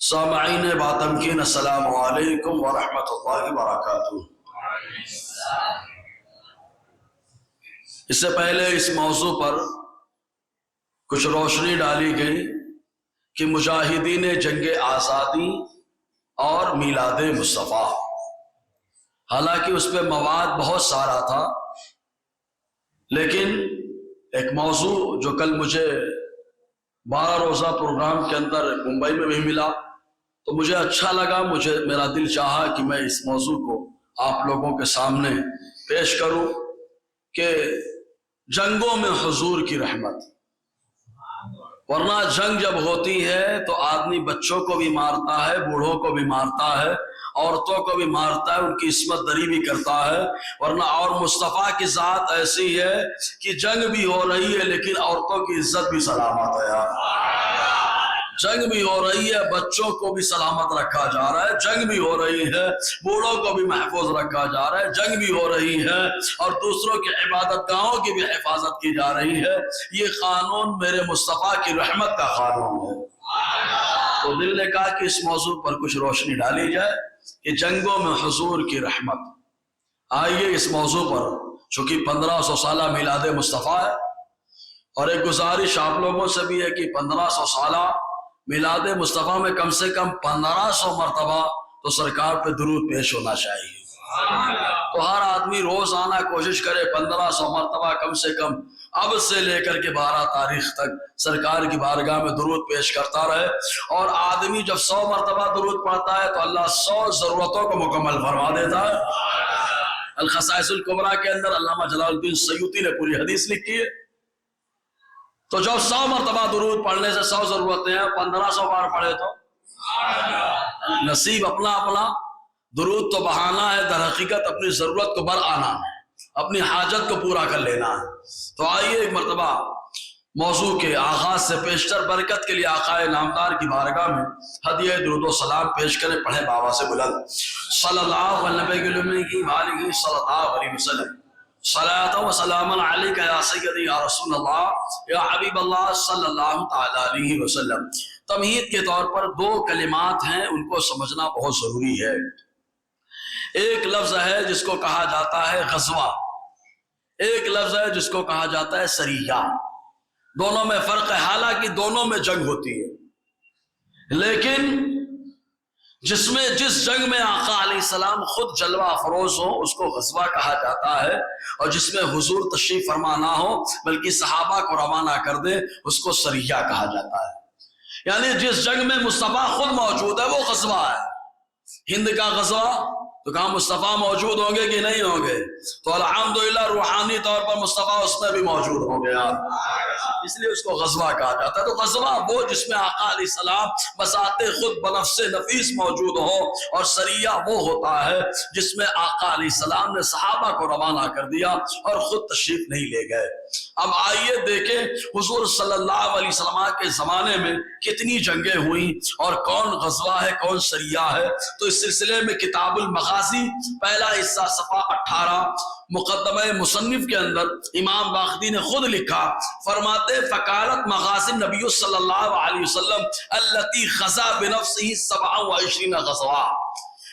سامعین باتمکین السلام علیکم ورحمۃ اللہ وبرکاتہ۔ اس سے پہلے اس موضوع پر کچھ روشنی ڈالی گئی کہ مجاہدین جنگ آزادی اور میلاد مصطفیٰ، حالانکہ اس پہ مواد بہت سارا تھا، لیکن ایک موضوع جو کل مجھے 12 روزہ پروگرام کے اندر ممبئی میں بھی ملا تو مجھے اچھا لگا، میرا دل چاہا کہ میں اس موضوع کو آپ لوگوں کے سامنے پیش کروں کہ جنگوں میں حضور کی رحمت، ورنہ جنگ جب ہوتی ہے تو آدمی بچوں کو بھی مارتا ہے، بوڑھوں کو بھی مارتا ہے، عورتوں کو بھی مارتا ہے، ان کی عصمت دری بھی کرتا ہے، ورنہ اور مصطفیٰ کی ذات ایسی ہے کہ جنگ بھی ہو رہی ہے لیکن عورتوں کی عزت بھی سلامت ہے۔ جنگ بھی ہو رہی ہے، بچوں کو بھی سلامت رکھا جا رہا ہے، جنگ بھی ہو رہی ہے، بوڑھوں کو بھی محفوظ رکھا جا رہا ہے، جنگ بھی ہو رہی ہے اور دوسروں کی عبادت گاہوں کی بھی حفاظت کی جا رہی ہے۔ یہ قانون میرے مصطفیٰ کی رحمت کا قانون ہے۔ تو دل نے کہا کہ اس موضوع پر کچھ روشنی ڈالی جائے کہ جنگوں میں حضور کی رحمت۔ آئیے اس موضوع پر، چونکہ 1500 سالہ میلاد مصطفیٰ ہے اور ایک گزارش آپ لوگوں سے بھی ہے کہ 1500 سالہ میلاد مصطفیٰ میں کم سے کم 1500 مرتبہ تو سرکار پہ درود پیش ہونا چاہیے۔ تو ہر آدمی روزانہ کوشش کرے 1500 مرتبہ کم سے کم اب سے لے کر کے 12 تاریخ تک سرکار کی بارگاہ میں درود پیش کرتا رہے، اور آدمی جب 100 مرتبہ درود پڑھتا ہے تو اللہ 100 ضرورتوں کو مکمل فرما دیتا ہے۔ الخصائص الکبریٰ کے اندر علامہ جلال الدین سیوطی نے پوری حدیث لکھی ہے۔ تو جب 100 مرتبہ درود پڑھنے سے 100 ضرورتیں ہیں، 1500 بار پڑھے تو نصیب اپنا اپنا۔ درود تو بہانہ ہے، در حقیقت اپنی ضرورت کو بر آنا ہے، اپنی حاجت کو پورا کر لینا ہے۔ تو آئیے ایک مرتبہ موضوع کے آغاز سے پیشتر برکت کے لیے آقا نامدار کی بارگاہ میں ہدیہ درود و سلام پیش کریں۔ پڑھیں بابا سے بلند صلی اللہ علیہ وسلم، صلاۃ و سلام علیک یا سیدی یا رسول اللہ یا حبیب اللہ صلی اللہ تعالی علیہ وسلم۔ تمہید کے طور پر 2 کلمات ہیں، ان کو سمجھنا بہت ضروری ہے۔ ایک لفظ ہے جس کو کہا جاتا ہے غزوہ، ایک لفظ ہے جس کو کہا جاتا ہے سریہ۔ دونوں میں فرق ہے، حالانکہ دونوں میں جنگ ہوتی ہے، لیکن جس جنگ میں آقا علیہ السلام خود جلوہ افروز ہو اس کو غزوہ کہا جاتا ہے، اور جس میں حضور تشریف فرما نہ ہو بلکہ صحابہ کو روانہ کر دے اس کو سریہ کہا جاتا ہے۔ یعنی جس جنگ میں مصطفیٰ خود موجود ہے وہ غزوہ ہے۔ ہند کا غزوہ تو کہاں مصطفیٰ موجود ہوں گے کہ نہیں ہوں گے؟ تو الحمدللہ روحانی طور پر مصطفیٰ اس میں بھی موجود ہو گیا، اس لیے اس کو غزوہ کہا جاتا ہے۔ تو غزوہ وہ جس میں آقا علیہ السلام بذات خود بنفس نفیس موجود ہو، اور سریہ وہ ہوتا ہے جس میں آقا علیہ السلام نے صحابہ کو روانہ کر دیا اور خود تشریف نہیں لے گئے۔ اب آئیے دیکھیں حضور صلی اللہ علیہ وسلم کے زمانے میں کتنی جنگیں ہوئیں اور کون غزوہ ہے کون سریہ ہے۔ تو اس سلسلے میں کتاب المغازی پہلا حصہ صفحہ 18 مقدمہ مصنف کے اندر امام باقری نے خود لکھا، فرماتے فقالت مغازی نبی صلی اللہ علیہ وسلم التی غزا بنفسہ 27 غزوہ،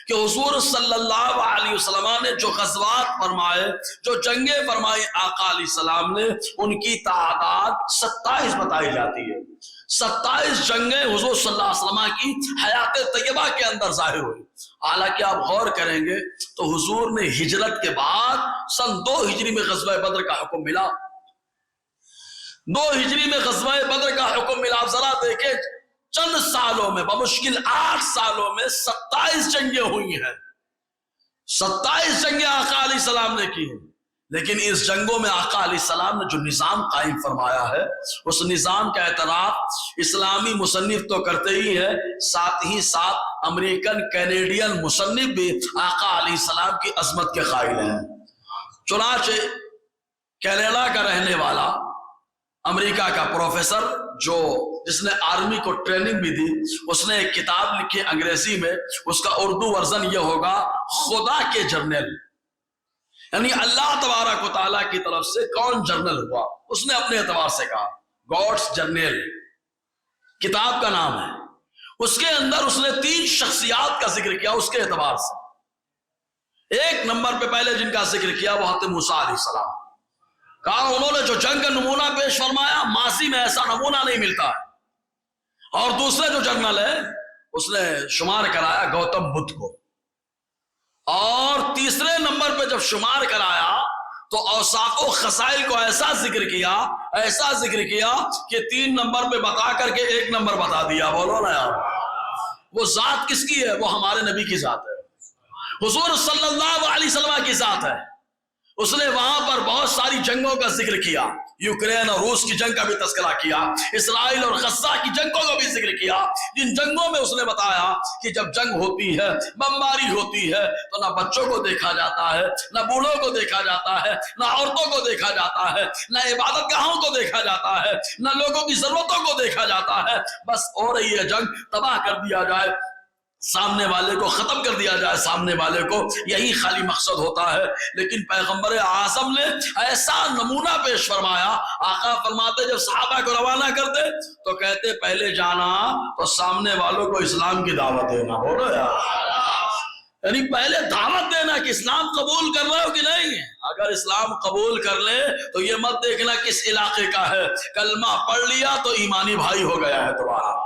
کہ حضور صلی اللہ علیہ وسلم نے جو غزوات فرمائے، جو جنگیں فرمائی آقا علیہ السلام نے، ان کی تعداد 27 بتائی جاتی ہے۔ 27 جنگیں حضور صلی اللہ علیہ وسلم کی حیات طیبہ کے اندر ظاہر ہوئی۔ حالانکہ آپ غور کریں گے تو حضور نے ہجرت کے بعد سن 2 ہجری میں غزوہ بدر کا حکم ملا۔ 2 ہجری میں غزوہ بدر کا حکم ملا۔ آپ ذرا دیکھیں چند سالوں میں، بمشکل 8 سالوں میں 27 جنگیں ہوئی ہیں۔ 27 جنگیں آقا علیہ السلام نے کی ہیں، لیکن اس جنگوں میں آقا علیہ السلام نے جو نظام قائم فرمایا ہے اس نظام کا اعتراف اسلامی مصنف تو کرتے ہی ہے، ساتھ ہی ساتھ امریکن کینیڈین مصنف بھی آقا علیہ السلام کی عظمت کے قائل ہیں۔ چنانچہ کینیڈا کا رہنے والا، امریکہ کا پروفیسر جس نے آرمی کو ٹریننگ بھی دی، اس نے ایک کتاب لکھی انگریزی میں، اس کا اردو ورژن یہ ہوگا خدا کے جرنیل، یعنی اللہ تبارک و تعالیٰ کی طرف سے کون جرنل ہوا، اس نے اپنے اعتبار سے کہا گاڈس جرنیل، کتاب کا نام ہے۔ اس کے اندر اس نے 3 شخصیات کا ذکر کیا اس کے اعتبار سے. ایک نمبر پہ پہلے جن کا ذکر کیا وہ حضرت موسیٰ علیہ السلام. کہا انہوں نے جو جنگ کا نمونہ پیش فرمایا ماضی میں ایسا نمونہ نہیں ملتا ہے. اور دوسرے جو جنرل ہے اس نے شمار کرایا گوتم بدھ کو. اور تیسرے نمبر پہ جب شمار کرایا تو اوصاف و خصائل کو ایسا ذکر کیا کہ 3 نمبر پہ بتا کر کے 1 نمبر بتا دیا. بولو نا یار. وہ ذات کس کی ہے؟ وہ ہمارے نبی کی ذات ہے, حضور صلی اللہ علیہ وسلم کی ذات ہے. اس نے وہاں پر بہت ساری جنگوں کا ذکر کیا, یوکرین اور روس کی جنگ کا بھی تذکرہ کیا, اسرائیل اور غزہ کی جنگوں کا بھی ذکر کیا, جن جنگوں میں اس نے بتایا کہ جب جنگ ہوتی ہے, بمباری ہوتی ہے, تو نہ بچوں کو دیکھا جاتا ہے, نہ بوڑھوں کو دیکھا جاتا ہے, نہ عورتوں کو دیکھا جاتا ہے, نہ عبادت گاہوں کو دیکھا جاتا ہے, نہ لوگوں کی ضرورتوں کو دیکھا جاتا ہے. بس ہو رہی ہے جنگ, تباہ کر دیا جائے, سامنے والے کو ختم کر دیا جائے, سامنے والے کو, یہی خالی مقصد ہوتا ہے. لیکن پیغمبر اعظم نے ایسا نمونہ پیش فرمایا. آقا فرماتے جب صحابہ کو روانہ کرتے تو کہتے پہلے جانا تو سامنے والوں کو اسلام کی دعوت دینا. بولو یار, یعنی پہلے دعوت دینا کہ اسلام قبول کر رہے ہو کہ نہیں. اگر اسلام قبول کر لے تو یہ مت دیکھنا کس علاقے کا ہے, کلمہ پڑھ لیا تو ایمانی بھائی ہو گیا ہے تمہارا.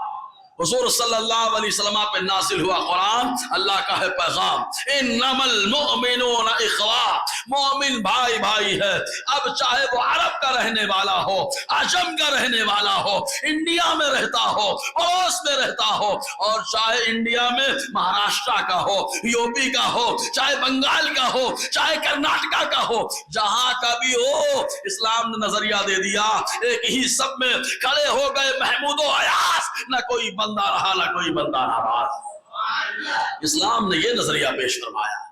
حضور صلی اللہ علیہ وسلم پہ نازل ہوا قرآن, اللہ کا ہے پیغام, انما المؤمنون اخوہ, مومن بھائی بھائی ہے. اب چاہے وہ عرب کا رہنے والا ہو, عجم کا رہنے والا ہو, انڈیا میں رہتا ہو, پڑوس میں رہتا ہو, اور چاہے انڈیا میں مہاراشٹر کا ہو, یو پی کا ہو, چاہے بنگال کا ہو, چاہے کرناٹکا کا ہو, جہاں کا بھی ہو, اسلام نے نظریہ دے دیا. ایک ہی سب میں کھڑے ہو گئے محمود و ایاز, نہ کوئی بندہ رہا نہ کوئی بندہ ناراض. اسلام نے یہ نظریہ پیش فرمایا.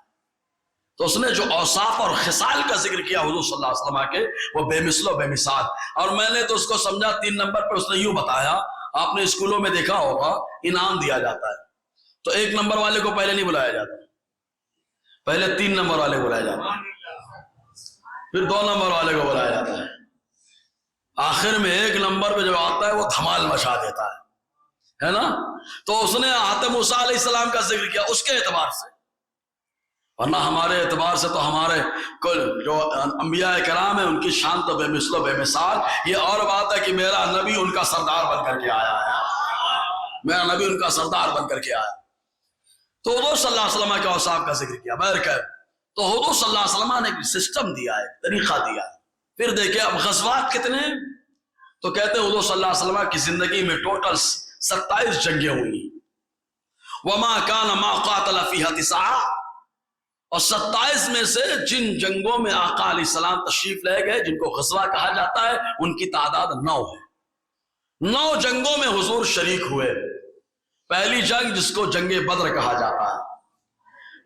تو اس نے جو اوصاف اور خصال کا ذکر کیا حضور صلی اللہ علیہ وسلم کے, وہ بے مثل و بے مثال. اور میں نے تو اس کو سمجھا 3 نمبر پر اس نے یوں بتایا, آپ نے اسکولوں میں دیکھا ہوگا انعام دیا جاتا ہے تو 1 نمبر والے کو پہلے نہیں بلایا جاتا, پہلے 3 نمبر والے کو بلایا جاتا ہے, پھر 2 نمبر والے کو بلایا جاتا ہے, آخر میں 1 نمبر پہ جو آتا ہے وہ دھمال مچا دیتا ہے نا. تو اس نے حضرت موسیٰ علیہ السلام کا ذکر کیا اس کے اعتبار سے, ورنہ ہمارے اعتبار سے تو ہمارے کل جو انبیاء کرام ہیں ان کی شان تو بے مثل و بے مثال. یہ اور بات ہے کہ میرا نبی ان کا سردار بن کر کے آیا ہے, میرا نبی ان کا سردار بن کر کے آیا. تو حضور صلی اللہ علیہ وسلم کے اوصاف کا ذکر کیا. بہرکیف تو حضور صلی اللہ علیہ وسلم نے ایک سسٹم دیا ہے, طریقہ دیا ہے. پھر دیکھیں اب غزوات کتنے ہیں, تو کہتے ہیں حضور صلی اللہ علیہ وسلم کی زندگی میں ٹوٹل 27 جنگیں ہوئی. وما کان ما قاتل فیہا 9, اور 27 میں سے جن جنگوں میں آقا علیہ السلام تشریف لے گئے جن کو غزوہ کہا جاتا ہے ان کی تعداد 9 ہے. 9 جنگوں میں حضور شریک ہوئے. پہلی جنگ جس کو جنگ بدر کہا جاتا ہے,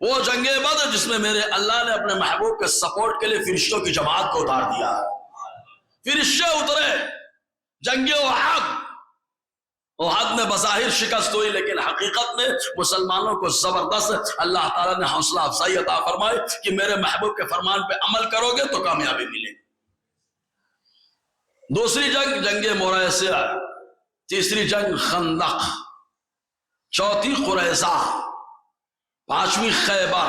وہ جنگ بدر جس میں میرے اللہ نے اپنے محبوب کے سپورٹ کے لیے فرشتوں کی جماعت کو اتار دیا ہے. فرشتے اترے. جنگ احد میں بظاہر شکست ہوئی, لیکن حقیقت میں مسلمانوں کو زبردست اللہ تعالیٰ نے حوصلہ افزائی عطا فرمائی کہ میرے محبوب کے فرمان پہ عمل کرو گے تو کامیابی ملے گی. دوسری جنگ جنگ مریسع, تیسری جنگ خندق, چوتھی قریظہ, 5ویں خیبر,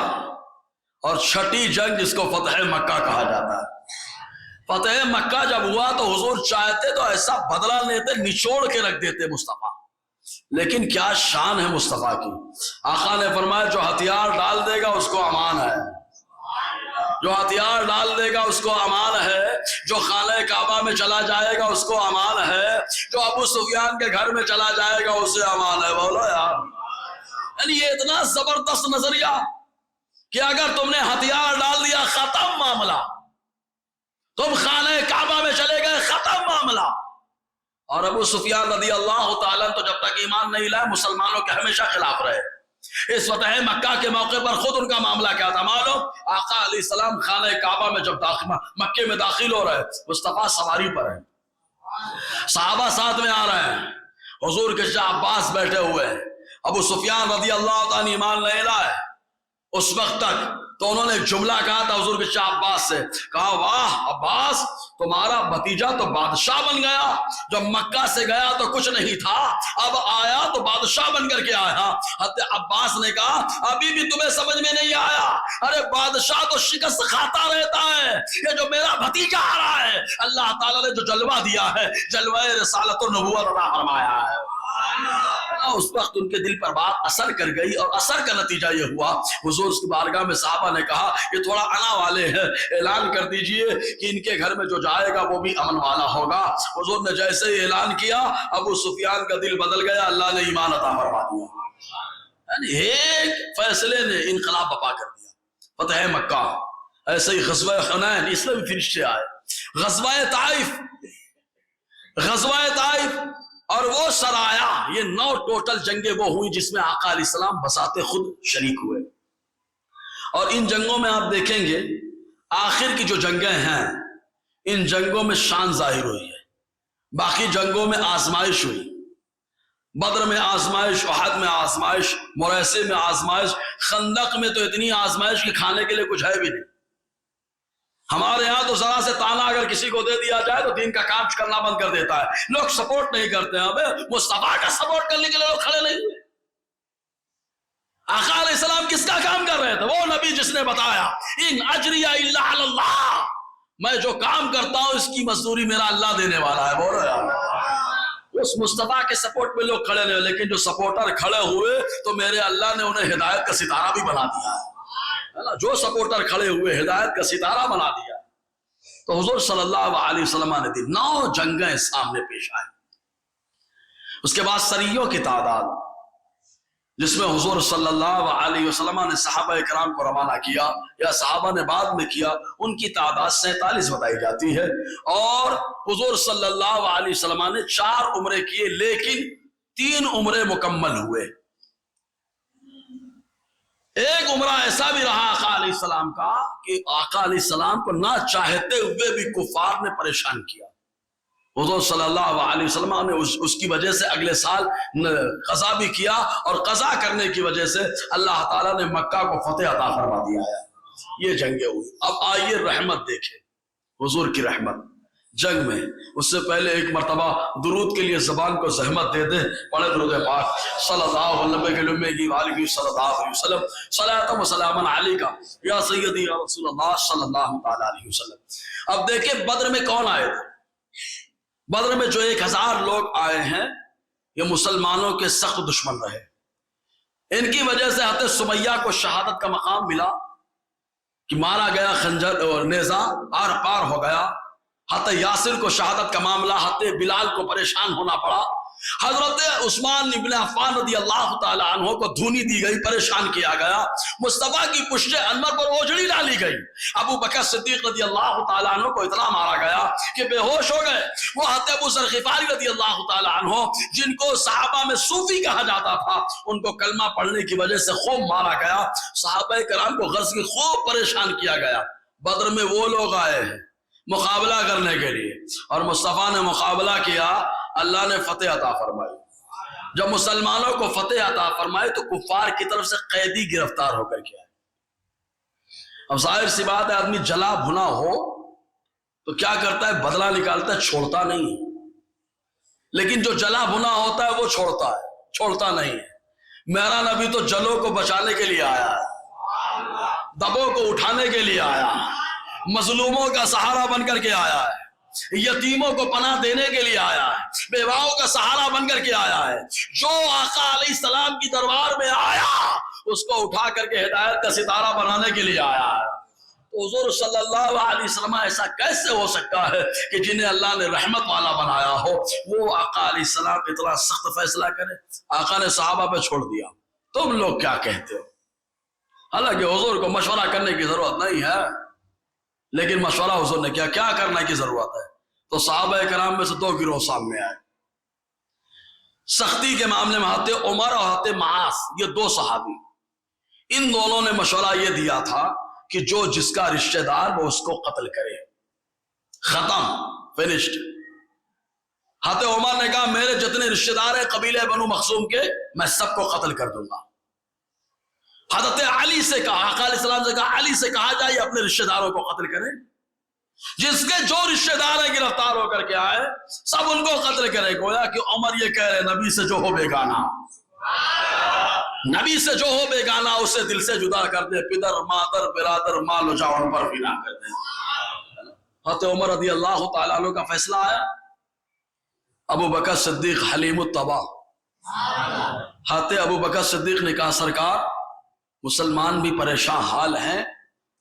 اور 6ٹھی جنگ جس کو فتح مکہ کہا جاتا ہے. فتح مکہ جب ہوا تو حضور چاہتے تو ایسا بدلہ لیتے, نچوڑ کے رکھ دیتے مصطفیٰ. لیکن کیا شان ہے مصطفیٰ کی. آقا نے فرمایا جو ہتھیار ڈال دے گا اس کو امان ہے, جو ہتھیار ڈال دے گا اس کو امان ہے, جو خانہ کعبہ میں چلا جائے گا اس کو امان ہے, جو ابو سفیان کے گھر میں چلا جائے گا اسے امان ہے. بولو یار, یعنی یہ اتنا زبردست نظریہ کہ اگر تم نے ہتھیار ڈال دیا ختم معاملہ, تم خانہ کعبہ میں چلے گئے ختم معاملہ. اور ابو سفیان رضی اللہ تعالیٰ تو جب تک ایمان نہیں لائے مسلمانوں کے ہمیشہ خلاف رہے. اس فتح مکہ کے موقع پر خود ان کا معاملہ کیا تھا معلوم؟ آقا علیہ السلام خانہ کعبہ میں جب مکے میں داخل ہو رہے, مصطفیٰ سواری پر ہیں, صحابہ ساتھ میں آ رہے ہیں, حضور کے شاہ عباس بیٹھے ہوئے ہیں, ابو سفیان رضی اللہ تعالیٰ ایمان نہیں لائے. اس وقت تک تو انہوں نے ایک جملہ کہا تھا حضور کے شاہ عباس سے، کہا واہ عباس تمہارا بھتیجا تو بادشاہ بن گیا، جب مکہ سے گیا تو کچھ نہیں تھا، اب آیا تو بادشاہ بن کر کے آیا۔ حضرت عباس نے کہا ابھی بھی تمہیں سمجھ میں نہیں آیا، ارے بادشاہ تو شکست کھاتا رہتا ہے، یہ جو میرا بھتیجا آ رہا ہے اللہ تعالیٰ نے جو جلوہ دیا ہے، جلوہ رسالت و نبوت عطا فرمایا ہے۔ اس وقت ان کے دل پر بات اثر کر گئی، اور اثر کا نتیجہ یہ ہوا حضور کی بارگاہ میں صحابہ نے کہا یہ تھوڑا انا والے ہیں، اعلان کر دیجئے کہ ان کے گھر میں جو جائے گا وہ بھی امن والا ہوگا۔ حضور نے جیسے ہی اعلان کیا ابو سفیان کا دل بدل گیا، اللہ نے ایمان عطا فرما دیا، یعنی ایک فیصلے نے انقلاب بپا کر دیا۔ فتح مکہ، ایسے ہی غزوہ حنین، اس میں بھی فرشتے آئے، غزوہ طائف، غزوہ طائف اور وہ سرایا، یہ 9 ٹوٹل جنگیں وہ ہوئی جس میں آقا علیہ السلام بساط خود شریک ہوئے۔ اور ان جنگوں میں آپ دیکھیں گے آخر کی جو جنگیں ہیں ان جنگوں میں شان ظاہر ہوئی ہے، باقی جنگوں میں آزمائش ہوئی، بدر میں آزمائش، احد میں آزمائش، مریسے میں آزمائش، خندق میں تو اتنی آزمائش کہ کھانے کے لیے کچھ ہے بھی نہیں۔ ہمارے ہاں تو ذرا سے تانا اگر کسی کو دے دیا جائے تو دین کا کام کرنا بند کر دیتا ہے، لوگ سپورٹ نہیں کرتے ہیں۔ ابے مصطفیٰ کا سپورٹ کرنے کے لیے لوگ کھڑے نہیں ہوئے۔ آقا علیہ السلام کس کا کام کر رہے تھے؟ وہ نبی جس نے بتایا ان اجری الا علی اللہ، میں جو کام کرتا ہوں اس کی مزدوری میرا اللہ دینے والا ہے۔ بول رہے اس مصطفیٰ کے سپورٹ میں لوگ کھڑے نہیں، لیکن جو سپورٹر کھڑے ہوئے تو میرے اللہ نے انہیں ہدایت کا ستارہ بھی بنا دیا ہے، جو سپورٹر کھڑے ہوئے ہدایت کا ستارہ بنا دیا۔ تو حضور صلی اللہ علیہ وسلم نے دی 9 جنگیں سامنے پیش آئیں۔ اس کے بعد سریوں کی تعداد جس میں حضور صلی اللہ علیہ وسلم نے صحابہ کرام کو روانہ کیا یا صحابہ نے بعد میں کیا، ان کی تعداد 47 بتائی جاتی ہے۔ اور حضور صلی اللہ علیہ وسلم نے 4 عمرے کیے، لیکن 3 عمرے مکمل ہوئے۔ ایک عمرہ ایسا بھی رہا آقا علیہ السلام کا کہ آقا علیہ السلام کو نہ چاہتے ہوئے بھی کفار نے پریشان کیا۔ حضور صلی اللہ علیہ وسلم نے اس کی وجہ سے اگلے سال قضا بھی کیا، اور قضا کرنے کی وجہ سے اللہ تعالیٰ نے مکہ کو فتح عطا فرما دیا ہے۔ یہ جنگیں ہوئی۔ اب آئیے رحمت دیکھیں، حضور کی رحمت جنگ میں۔ اس سے پہلے ایک مرتبہ درود کے لیے زبان کو زحمت دے دیں، پڑھے درود پاک صلی اللہ علیہ وسلم، صلاۃ و سلام علیک یا سیدی یا رسول اللہ صلی اللہ علیہ وسلم۔ اب دیکھیں بدر میں کون آئے تھے؟ بدر میں جو 1000 لوگ آئے ہیں یہ مسلمانوں کے سخت دشمن رہے، ان کی وجہ سے حضرت سمیہ کو شہادت کا مقام ملا کہ مارا گیا، خنجر اور نیزہ آر پار ہو گیا۔ حضرت یاسر کو شہادت کا معاملہ، حضرت بلال کو پریشان ہونا پڑا، حضرت عثمان بن عفان رضی اللہ تعالی عنہ کو دھونی دی گئی، پریشان کیا گیا، مصطفیٰ کی پشت انور پر اوجھڑی ڈالی گئی، ابو بکر صدیق رضی اللہ تعالی عنہ کو اتنا مارا گیا کہ بے ہوش ہو گئے۔ وہ حضرت ابو ذر غفاری رضی اللہ تعالی عنہ جن کو صحابہ میں صوفی کہا جاتا تھا، ان کو کلمہ پڑھنے کی وجہ سے خوب مارا گیا، صحابہ کرام کو غرض کی خوب پریشان کیا گیا۔ بدر میں وہ لوگ آئے ہیں مقابلہ کرنے کے لیے، اور مصطفیٰ نے مقابلہ کیا، اللہ نے فتح عطا فرمائی۔ جب مسلمانوں کو فتح عطا فرمائی تو کفار کی طرف سے قیدی گرفتار ہو کر کے آئے۔ اب ظاہر سی بات ہے، آدمی جلا بھنا ہو تو کیا کرتا ہے؟ بدلہ نکالتا ہے، چھوڑتا نہیں ہے۔ لیکن جو جلا بھنا ہوتا ہے وہ چھوڑتا نہیں ہے۔ میرا نبی تو جلوں کو بچانے کے لیے آیا ہے، دبوں کو اٹھانے کے لیے آیا ہے، مظلوموں کا سہارا بن کر کے آیا ہے، یتیموں کو پناہ دینے کے لیے آیا ہے، بیواؤں کا سہارا بن کر کے آیا ہے۔ جو آقا علیہ السلام کی دربار میں آیا اس کو اٹھا کر کے ہدایت کا ستارہ بنانے کے لیے آیا ہے۔ تو حضور صلی اللہ علیہ وسلم ایسا کیسے ہو سکتا ہے کہ جنہیں اللہ نے رحمت والا بنایا ہو وہ آقا علیہ السلام اتنا سخت فیصلہ کرے؟ آقا نے صحابہ پہ چھوڑ دیا، تم لوگ کیا کہتے ہو؟ حالانکہ حضور کو مشورہ کرنے کی ضرورت نہیں ہے، لیکن مشورہ حضور نے کیا کرنے کی ضرورت ہے؟ تو صحابہ کرام میں سے 2 گروہ سامنے آئے۔ سختی کے معاملے میں حضرت عمر اور حضرت معاذ، یہ 2 صحابی، ان دونوں نے مشورہ یہ دیا تھا کہ جو جس کا رشتہ دار وہ اس کو قتل کرے، ختم، فنشڈ۔ حضرت عمر نے کہا میرے جتنے رشتہ دار ہیں قبیلہ بنو مخزوم کے، میں سب کو قتل کر دوں گا۔ حضرت علی سے کہا، آقا علیہ السلام سے کہا علی سے کہا جائے اپنے رشتہ داروں کو قتل کریں، جس کے جو رشتہ دار ہیں گرفتار ہو کر کے آئے سب ان کو قتل کرے۔ گویا کہ عمر یہ کہہ رہے نبی سے جو ہو بیگانہ، نبی سے جو ہو بیگانہ اسے دل سے جدا کر دے، پدر مادر برادر مال و جان پر فنا کر دے۔ حضرت عمر رضی اللہ تعالیٰ عنہ کا فیصلہ آیا، ابو بکر صدیق حلیم الطبع، حضرت ابو بکر صدیق نے کہا سرکار مسلمان بھی پریشان حال ہیں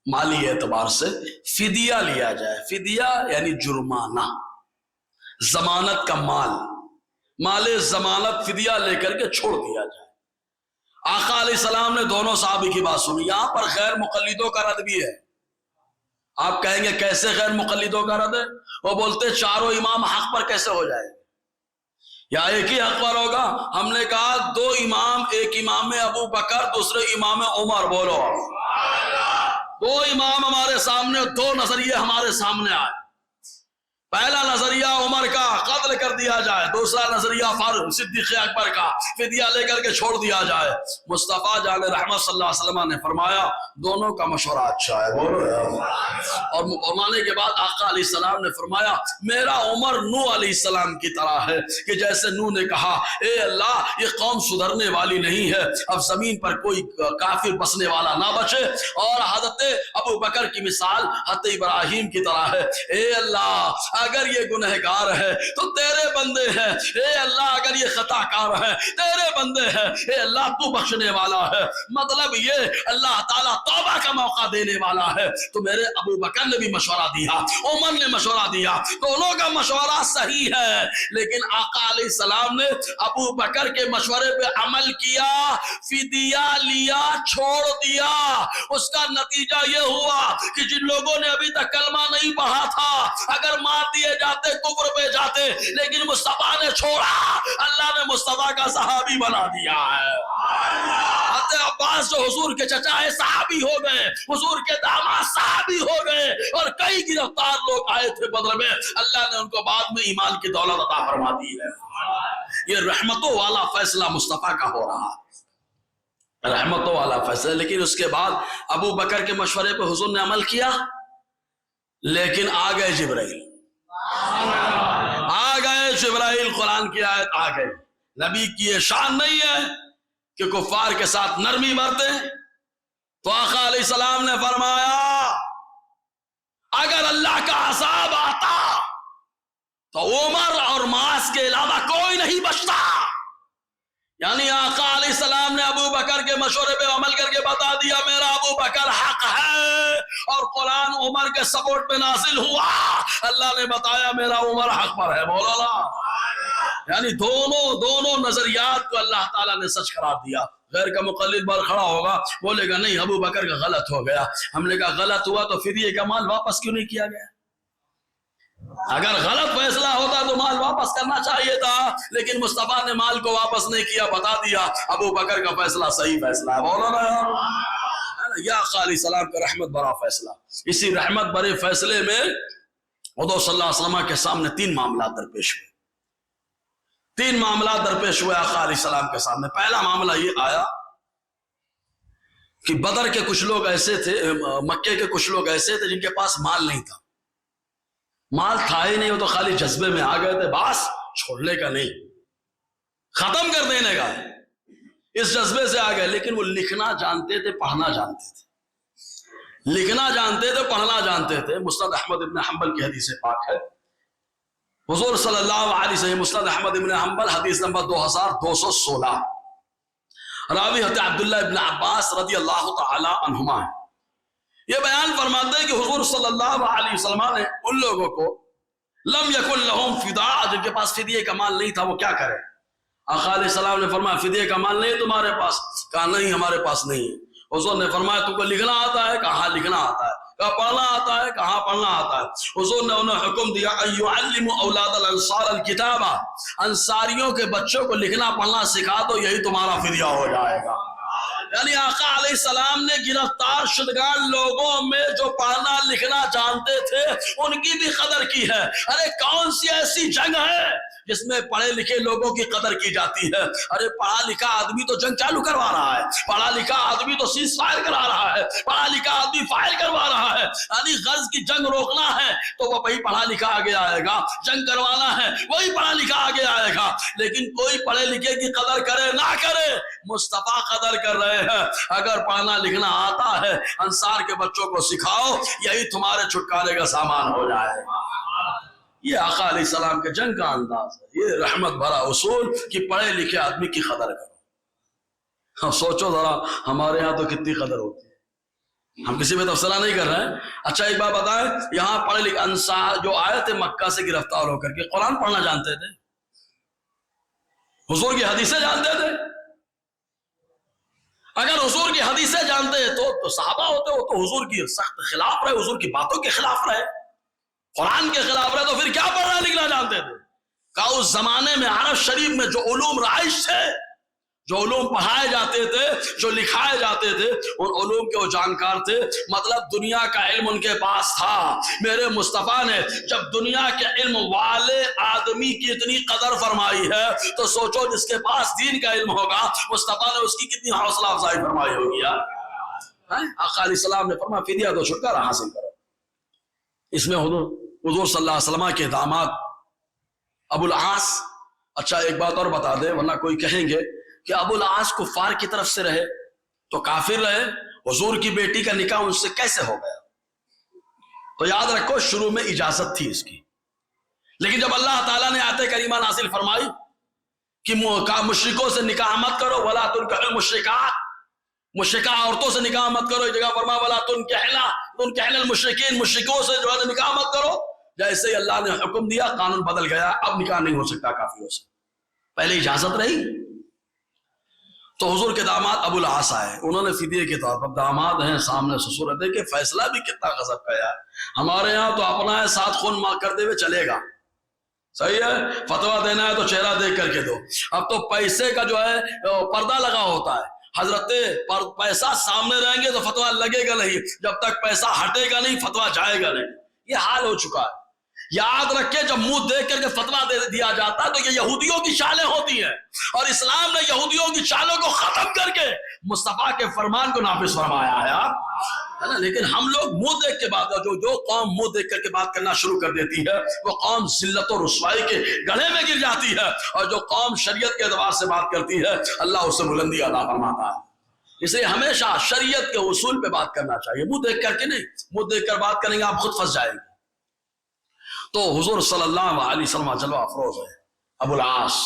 مالی اعتبار سے، فدیہ لیا جائے۔ فدیہ یعنی جرمانہ، ضمانت کا مال، مال ضمانت فدیہ لے کر کے چھوڑ دیا جائے۔ آقا علیہ السلام نے دونوں صحابی کی بات سنی۔ یہاں پر غیر مقلدوں کا رد بھی ہے۔ آپ کہیں گے کیسے غیر مقلدوں کا رد ہے؟ وہ بولتے چاروں امام حق پر کیسے ہو جائے یا ایک ہی حق پر ہوگا؟ ہم نے کہا دو امام، ایک امام ابو بکر دوسرے امام عمر، بولو دو امام ہمارے سامنے، دو نظریے ہمارے سامنے آئے۔ پہلا نظریہ عمر کا قتل کر دیا جائے، دوسرا نظریہ فاروق صدیق اکبر کا فدیہ لے کر کے چھوڑ دیا جائے۔ مصطفیٰ جان رحمت صلی اللہ علیہ وسلم نے فرمایا دونوں کا مشورہ اچھا ہے، بولو اور فرمانے کے بعد آقا علیہ السلام نے فرمایا میرا عمر نوح علیہ السلام کی طرح ہے کہ جیسے نوح نے کہا اے اللہ یہ قوم سدھرنے والی نہیں ہے، اب زمین پر کوئی کافر بسنے والا نہ بچے، اور حضرت ابو بکر کی مثال حضرت ابراہیم کی طرح ہے، اے اللہ اگر یہ گنہگار ہے تو تیرے بندے ہیں، اے اللہ اگر یہ خطا کار ہے تیرے بندے ہیں، اے اللہ تو بخشنے والا ہے۔ مطلب یہ اللہ تعالیٰ توبہ کا موقع دینے والا ہے۔ تو میرے ابو بکر نے بھی مشورہ دیا، عمر نے مشورہ دیا، دونوں کا مشورہ صحیح ہے، لیکن آقا علیہ السلام نے ابو بکر کے مشورے پہ عمل کیا، فدیہ لیا، چھوڑ دیا۔ اس کا نتیجہ یہ ہوا کہ جن لوگوں نے ابھی تک کلمہ نہیں پڑھا تھا اگر مار دیے جاتے کفر پہ جاتے، لیکن مصطفیٰ نے چھوڑا، اللہ نے مصطفیٰ کا صحابی بنا دیا ہے۔ حضرت عباس جو حضور کے چچا ہے صحابی ہو گئے، حضور کے داماد صحابی ہو گئے، اور کئی گرفتار لوگ آئے تھے بدر میں، اللہ نے ان کو بعد میں ایمان کی دولت عطا فرما دی ہے۔ یہ رحمتوں والا فیصلہ مصطفیٰ کا ہو رہا ہے، رحمتوں والا فیصلہ۔ لیکن اس کے بعد ابو بکر کے مشورے پہ حضور نے عمل کیا، لیکن آ گئے جبرائیل، آ گئے جبرائیل، قرآن کی آیت آ گئی۔ نبی کی یہ شان نہیں ہے کہ کفار کے ساتھ نرمی برتے، تو آقا علیہ السلام نے فرمایا اگر اللہ کا عذاب آتا تو عمر اور معاذ کے علاوہ کوئی نہیں بچتا۔ یعنی آقا علیہ السلام نے ابو بکر کے مشورے پہ عمل کر کے بتا دیا میرا ابو بکر حق ہے، اور قرآن عمر کے سپورٹ پہ نازل ہوا، اللہ نے بتایا میرا عمر حق پر ہے، بولا نا۔ یعنی دونوں نظریات کو اللہ تعالیٰ نے سچ قرار دیا۔ غیر کا مقلد بار کھڑا ہوگا بولے گا نہیں ابو بکر کا غلط ہو گیا۔ ہم نے کہا غلط ہوا تو فدیے کا مال واپس کیوں نہیں کیا گیا؟ اگر غلط فیصلہ ہوتا تو مال واپس کرنا چاہیے تھا، لیکن مصطفیٰ نے مال کو واپس نہیں کیا، بتا دیا ابو بکر کا فیصلہ صحیح فیصلہ ہے، بولو نا یار۔ یا آقا علیہ السلام کا رحمت بھرا فیصلہ۔ اسی رحمت بھرے فیصلے میں حضور صلی اللہ علیہ وسلم کے سامنے تین معاملات درپیش ہوئے، تین معاملات درپیش ہوئے آقا علیہ السلام کے سامنے۔ پہلا معاملہ یہ آیا کہ بدر کے کچھ لوگ ایسے تھے، مکے کے کچھ لوگ ایسے تھے جن کے پاس مال نہیں تھا، مال تھا ہی نہیں، وہ تو خالی جذبے میں آ گئے تھے، بس چھوڑنے کا نہیں، ختم کر دینے کا، اس جذبے سے آ گئے۔ لیکن وہ لکھنا جانتے تھے، پڑھنا جانتے تھے، لکھنا جانتے تھے، پڑھنا جانتے تھے۔ مسند احمد ابن حنبل کی حدیث پاک ہے، حضور صلی اللہ علیہ وسلم، مسند احمد ابن حنبل حدیث نمبر 2216، راوی حضرت عبداللہ ابن عباس رضی اللہ تعالی عنہما ہے۔ یہ بیان فرماتے ہیں کہ حضور صلی اللہ علیہ وسلم نے ان لوگوں کو لم یکن لہم فداء، جن کے پاس فدیے کا مال نہیں تھا وہ کیا کرے؟ آقا علیہ السلام نے فرمایا فدیے کا مال نہیں ہے تمہارے پاس؟ کہا نہیں ہمارے پاس نہیں ہے۔ حضور نے فرمایا تم کو لکھنا آتا ہے؟ کہا ہاں لکھنا آتا ہے۔ کہا پڑھنا آتا ہے؟ کہا پڑھنا آتا ہے۔ حضور نے انہیں حکم دیا ایعلموا اولاد الانصار الکتابہ، انصاریوں کے بچوں کو لکھنا پڑھنا سکھا دو، یہی تمہارا فدیہ ہو جائے گا۔ یعنی آقا علیہ السلام نے گرفتار شدگان لوگوں میں جو پڑھنا لکھنا جانتے تھے ان کی بھی قدر کی ہے۔ ارے کون سی ایسی جنگ ہے جس میں پڑھے لکھے لوگوں کی قدر کی جاتی ہے. ارے پڑھا لکھا آدمی تو جنگ چالو کروا رہا ہے, پڑھا لکھا آدمی تو سیز فائر کرا رہا ہے, پڑھا لکھا آدمی فائر کروا رہا ہے. یعنی غرض کی جنگ روکنا ہے تو وہ وہی پڑھا لکھا آگے آئے گا, جنگ کروانا ہے وہی پڑھا لکھا آگے آئے گا. لیکن کوئی پڑھے لکھے کی قدر کرے نہ کرے, مصطفیٰ قدر کر رہے ہیں. اگر پڑھنا لکھنا آتا ہے انصار کے بچوں کو سکھاؤ, یہی تمہارے چھٹکارے کا سامان ہو جائے گا. یہ آقا علیہ السلام کے جنگ کا انداز ہے, یہ رحمت بھرا اصول کہ پڑھے لکھے آدمی کی قدر کرو. ہم سوچو ذرا ہمارے ہاں تو کتنی قدر ہوتی ہے, ہم کسی پہ تبصرہ نہیں کر رہے ہیں. اچھا ایک بات بتائیں, یہاں پڑھے لکھے انصار جو آئے تھے مکہ سے گرفتار ہو کر کے, قرآن پڑھنا جانتے تھے, حضور کی حدیثیں جانتے تھے. اگر حضور کی حدیثیں جانتے تو صحابہ ہوتے ہو تو حضور کی سخت خلاف رہے, حضور کی باتوں کے خلاف رہے, قرآن کے خلاف رہے, تو پھر کیا پڑھنا لکھنا جانتے تھے؟ کہ اس زمانے میں عرب شریف میں جو علوم رائج تھے, جو علوم پڑھائے جاتے تھے, جو لکھائے جاتے تھے, ان علوم کے وہ جانکار تھے. مطلب دنیا کا علم ان کے پاس تھا. میرے مصطفیٰ نے جب دنیا کے علم والے آدمی کی اتنی قدر فرمائی ہے تو سوچو جس کے پاس دین کا علم ہوگا مصطفیٰ نے اس کی کتنی حوصلہ افزائی فرمائی ہوگی. آقا علیہ السلام نے فرمایا فدیہ دو, چھٹکارا حاصل کرو. اس میں حضور صلی اللہ علیہ وسلم کے داماد ابو العاص, اچھا ایک بات اور بتا دے ورنہ کوئی کہیں گے کہ ابو العاص کفار کی طرف سے رہے تو کافر رہے, حضور کی بیٹی کا نکاح ان سے کیسے ہو گیا؟ تو یاد رکھو شروع میں اجازت تھی اس کی, لیکن جب اللہ تعالیٰ نے آیت کریمہ نازل فرمائی کہ مشرکوں سے نکاح مت کرو, ولا تنکحوا المشرکات, مشرکہ عورتوں سے نکاح مت کرو, ایک جگہ فرمایا ولا تنکحوا المشرکین, مشرکوں سے جو ہے نکاح مت کرو. جیسے ہی اللہ نے حکم دیا قانون بدل گیا, اب نکاح نہیں ہو سکتا کافروں سے, پہلے اجازت رہی. تو حضور کے داماد ابو العاص آئے, انہوں نے فدیے کے طور پر, داماد ہیں سامنے سسر, دیکھیں فیصلہ بھی کتنا غضب کا ہے. ہمارے یہاں تو اپنا ہے ساتھ خون ماں کرتے ہوئے چلے گا, صحیح ہے, فتویٰ دینا ہے تو چہرہ دیکھ کر کے دو. اب تو پیسے کا جو ہے پردہ لگا ہوتا ہے, حضرت پیسہ سامنے رہیں گے تو فتویٰ لگے گا نہیں, جب تک پیسہ ہٹے گا نہیں فتویٰ جائے گا نہیں. یہ حال ہو چکا ہے. یاد رکھے جب منہ دیکھ کر کے فتویٰ دے دیا جاتا ہے تو یہ یہودیوں کی چالیں ہوتی ہیں, اور اسلام نے یہودیوں کی چالوں کو ختم کر کے مصطفیٰ کے فرمان کو نافذ فرمایا ہے نا. لیکن ہم لوگ منہ دیکھ کے بات, جو قوم منہ دیکھ کر کے بات کرنا شروع کر دیتی ہے وہ قوم ذلت و رسوائی کے گڑھے میں گر جاتی ہے, اور جو قوم شریعت کے اعتبار سے بات کرتی ہے اللہ اس سے بلندی عطا فرماتا ہے. اس لیے ہمیشہ شریعت کے اصول پہ بات کرنا چاہیے, منہ دیکھ کر کے نہیں. منہ دیکھ کر بات کریں گے آپ خود پھنس جائیں گے. تو حضور صلی اللہ علیہ وسلم جلوہ افروز ہے ابو العاص,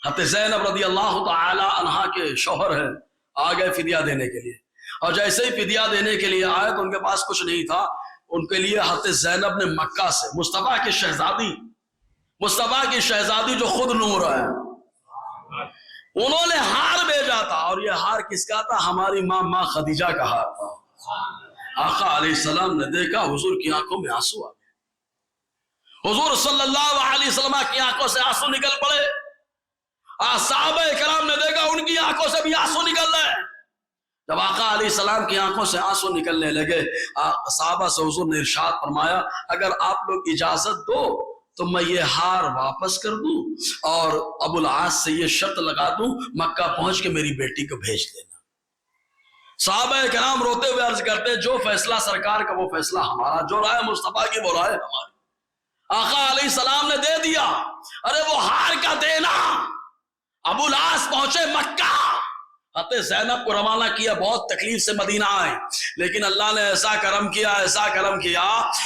حضرت زینب رضی اللہ تعالی عنہا کے شوہر ہیں, آ گئے فدیہ دینے کے لیے. اور جیسے ہی فدیہ دینے کے لیے آئے تو ان کے پاس کچھ نہیں تھا. ان کے لیے حضرت زینب نے مکہ سے مصطفیٰ کی شہزادی جو خود نور ہے, انہوں نے ہار بھیجا تھا. اور یہ ہار کس کا تھا؟ ہماری ماں خدیجہ کا ہار تھا. آقا علیہ السلام نے دیکھا حضور کی آنکھوں میں آنسو آ گئے, حضور صلی اللہ علیہ وسلم کی آنکھوں سے آنسو نکل پڑے. صحابہ کرام نے دیکھا ان کی آنکھوں سے بھی آنسو نکل رہے. جب آقا علیہ السلام کی آنکھوں سے آنسو نکلنے لگے, صحابہ سے حضور نے ارشاد فرمایا اگر آپ لوگ اجازت دو تو میں یہ ہار واپس کر دوں اور ابو العاص سے یہ شرط لگا دوں مکہ پہنچ کے میری بیٹی کو بھیج دینا. صحابہ کرام روتے ہوئے عرض کرتے جو فیصلہ سرکار کا وہ فیصلہ ہمارا, جو رائے مصطفیٰ کی وہ رائے ہماری. آقا علیہ السلام نے دے دیا. ارے وہ ہار کا دینا, ابو العاص پہنچے مکہ, حضرت زینب کو روانہ کیا, بہت تکلیف سے مدینہ آئے, لیکن اللہ نے ایسا کرم کیا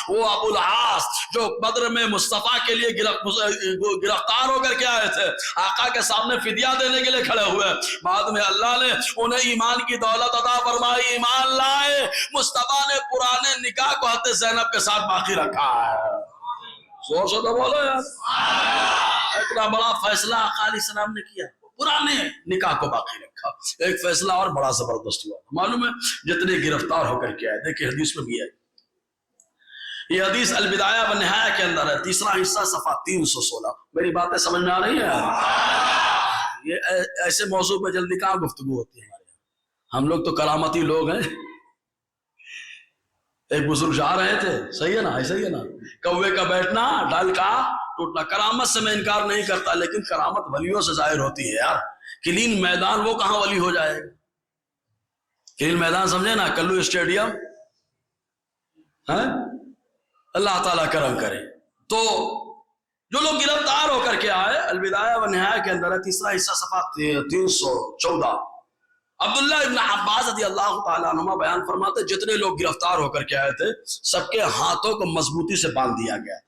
وہ ابو العاص جو بدر میں مصطفیٰ کے لیے گرفتار ہو کر کے آئے تھے, آقا کے سامنے فدیہ دینے کے لیے کھڑے ہوئے, بعد میں اللہ نے انہیں ایمان کی دولت عطا فرمائی, ایمان لائے. مصطفیٰ نے پرانے نکاح کو حضرت زینب کے ساتھ باقی رکھا ہے. زور سے تو بولو یار, اتنا بڑا فیصلہ آقا علیہ السلام نے کیا, پرانے نکاح کو باقی رکھا. ایک فیصلہ اور بڑا زبردست ہوا, معلوم ہے جتنے گرفتار ہو کر کے آئے, دیکھیں حدیث میں بھی ہے, یہ حدیث البدایہ والنہایہ کے اندر ہے, تیسرا حصہ صفحہ 316. میری باتیں سمجھ میں آ رہی ہیں؟ یہ ایسے موضوع پہ جلدی کہاں گفتگو ہوتی ہے ہمارے یہاں, ہم لوگ تو کرامتی لوگ ہیں. ایک بزرگ جا رہے تھے, صحیح ہے نا, ایسا ہی ہے نا, کوے کا بیٹھنا ڈال کا ٹوٹنا. کرامت سے میں انکار نہیں کرتا، لیکن کرامت ولیوں سے ظاہر ہوتی ہے یار. کلین میدان وہ کہاں ولی ہو جائے گا؟ کلین میدان سمجھے نا، کلو اسٹیڈیم. اللہ تعالیٰ کرم کرے. تو جو لوگ گرفتار ہو کر کے آئے، البدایہ و نہایہ کے اندر ہے، تیسرا حصہ صفحہ 314. عبداللہ ابن عباس رضی اللہ تعالیٰ عنہ بیان فرماتے جتنے لوگ گرفتار ہو کر کے آئے تھے سب کے ہاتھوں کو مضبوطی سے باندھ دیا گیا.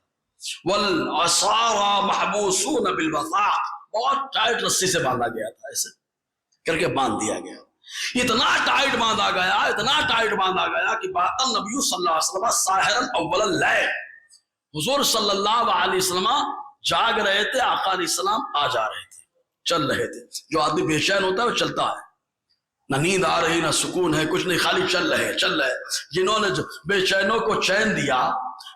والعصارى محبوسون بالوثاق، بہت ٹائٹ رسی سے باندھا گیا تھا، ایسے کر کے باندھ دیا گیا. اتنا ٹائٹ باندھا گیا، اتنا ٹائٹ باندھا گیا کہ بات النبی صلی اللہ علیہ وسلم ساحرا اول اللیل، حضور صلی اللہ علیہ وسلم جاگ رہے تھے، آقا علیہ السلام آ جا رہے تھے، چل رہے تھے. جو آدمی بے چین ہوتا ہے وہ چلتا ہے، نہ نیند آ رہی نہ سکون ہے، کچھ نہیں، خالی چل رہے. جنہوں نے بے چینوں کو چین دیا،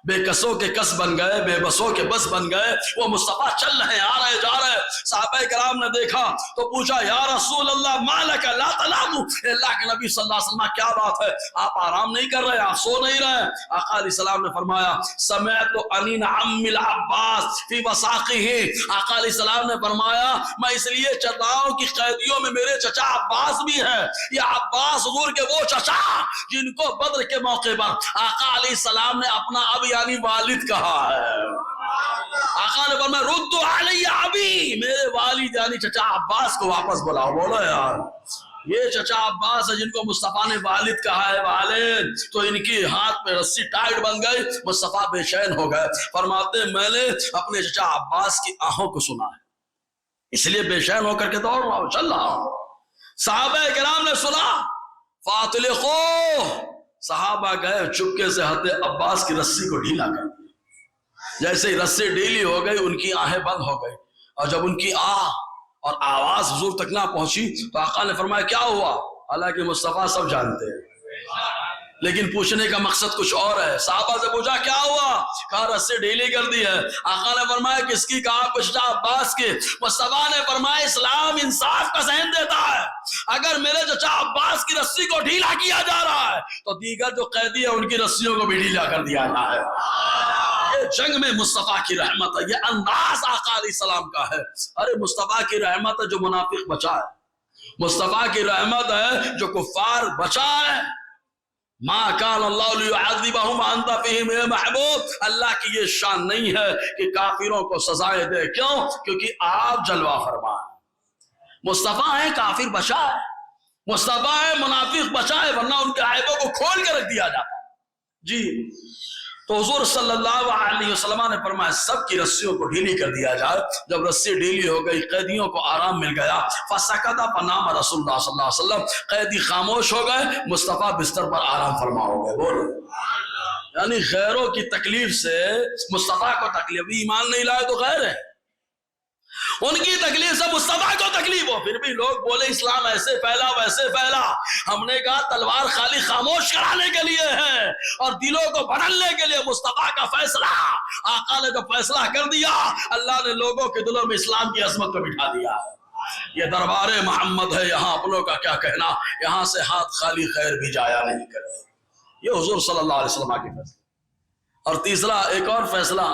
بے کسوں کے کس بن گئے، بے بسوں کے بس بن گئے، وہ مصطفیٰ چل رہے ہیں، آ رہے جا رہے. صحابہ کرام نے دیکھا تو پوچھا یا رسول اللہ ما لک لا تنام، اللہ کے نبی صلی اللہ علیہ وسلم کیا بات ہے، آپ آرام نہیں کر رہے، آپ سو نہیں رہے؟ آقا علیہ السلام نے فرمایا سمعت انین عم العباس فی وثاقہ، آقا علیہ السلام نے فرمایا میں اس لیے چل رہا ہوں کہ قیدیوں میں میرے چچا عباس بھی ہے. یہ عباس حضور کے وہ چچا جن کو بدر کے موقع پر آقا علیہ السلام نے اپنا اب یعنی والد کہا ہے. آقا نے فرمایا رد علی ابی، میرے والد یعنی چچا عباس کو واپس بلاؤ. بولو یار، یہ چچا عباس ہے جن کو مصطفیٰ نے والد کہا ہے، والد. تو ان کی ہاتھ میں رسی ٹائٹ بن گئی، مصطفیٰ بے چین ہو گئے. فرماتے میں نے اپنے چچا عباس کی آہوں کو سنا ہے، اس لیے بے چین ہو کر کے دوڑ رہا ہوں، چل رہا ہوں. صحابہ کرام نے سنا، فاطلقو، صحابہ گئے چپکے سے حضرت عباس کی رسی کو ڈھیلا کر دیا. جیسے ہی رسی ڈھیلی ہو گئی ان کی آہیں بند ہو گئی، اور جب ان کی آہ اور آواز حضور تک نہ پہنچی تو آقا نے فرمایا کیا ہوا؟ حالانکہ مصطفیٰ سب جانتے ہیں لیکن پوچھنے کا مقصد کچھ اور ہے. صحابہ سے پوچھا کیا ہوا؟ کہا رسی ڈھیلی کر دی ہے. آقا نے فرمایا کس کی؟ کہا چچا عباس کی. مصطفیٰ نے فرمایا اسلام انصاف کا ذہن دیتا ہے، اگر میرے چچا عباس کی رسی کو ڈھیلا کیا جا رہا ہے تو دیگر جو قیدی ہے ان کی رسیوں کو بھی ڈھیلا کر دیا جائے. یہ جنگ میں مصطفیٰ کی رحمت ہے، یہ انداز آقا علیہ السلام کا ہے. ارے مصطفیٰ کی رحمت ہے جو منافق بچائے، مصطفیٰ کی رحمت ہے جو کفار بچائے. ما کان اللہ لیعذبہم وانت فیہم اے محبوب، اللہ کی یہ شان نہیں ہے کہ کافروں کو سزائیں دے. کیوں؟ کیونکہ آپ جلوہ فرما ہیں. مصطفیٰ ہیں کافر بچائے، مصطفیٰ ہیں منافق بچائے، ورنہ ان کے عیبوں کو کھول کے رکھ دیا جاتا. جی تو حضور صلی اللہ علیہ وسلم نے فرمایا سب کی رسیوں کو ڈھیلی کر دیا جائے. جب رسی ڈھیلی ہو گئی قیدیوں کو آرام مل گیا، فسکت فنام رسول اللہ صلی اللہ علیہ وسلم، قیدی خاموش ہو گئے، مصطفیٰ بستر پر آرام فرما ہو گئے. بولو یعنی غیروں کی تکلیف سے مصطفیٰ کو تکلیف، ایمان نہیں لائے تو غیر ہے، ان کی تکلیف سے مصطفیٰ کو تکلیف ہو. پھر بھی لوگ بولے اسلام ایسے پھیلا ویسے پھیلا. ہم نے کہا تلوار خالی خاموش کرانے کے لیے ہے اور دلوں کو بدلنے کے لیے. مصطفیٰ کا فیصلہ، آقا نے جو فیصلہ کر دیا، اللہ نے لوگوں کے دلوں میں اسلام کی عظمت کو بٹھا دیا. یہ دربار محمد ہے، یہاں اپنوں کا کیا کہنا، یہاں سے ہاتھ خالی خیر بھی جایا نہیں کرتے. یہ حضور صلی اللہ علیہ وسلم کی فیصلہ. اور تیسرا ایک اور فیصلہ،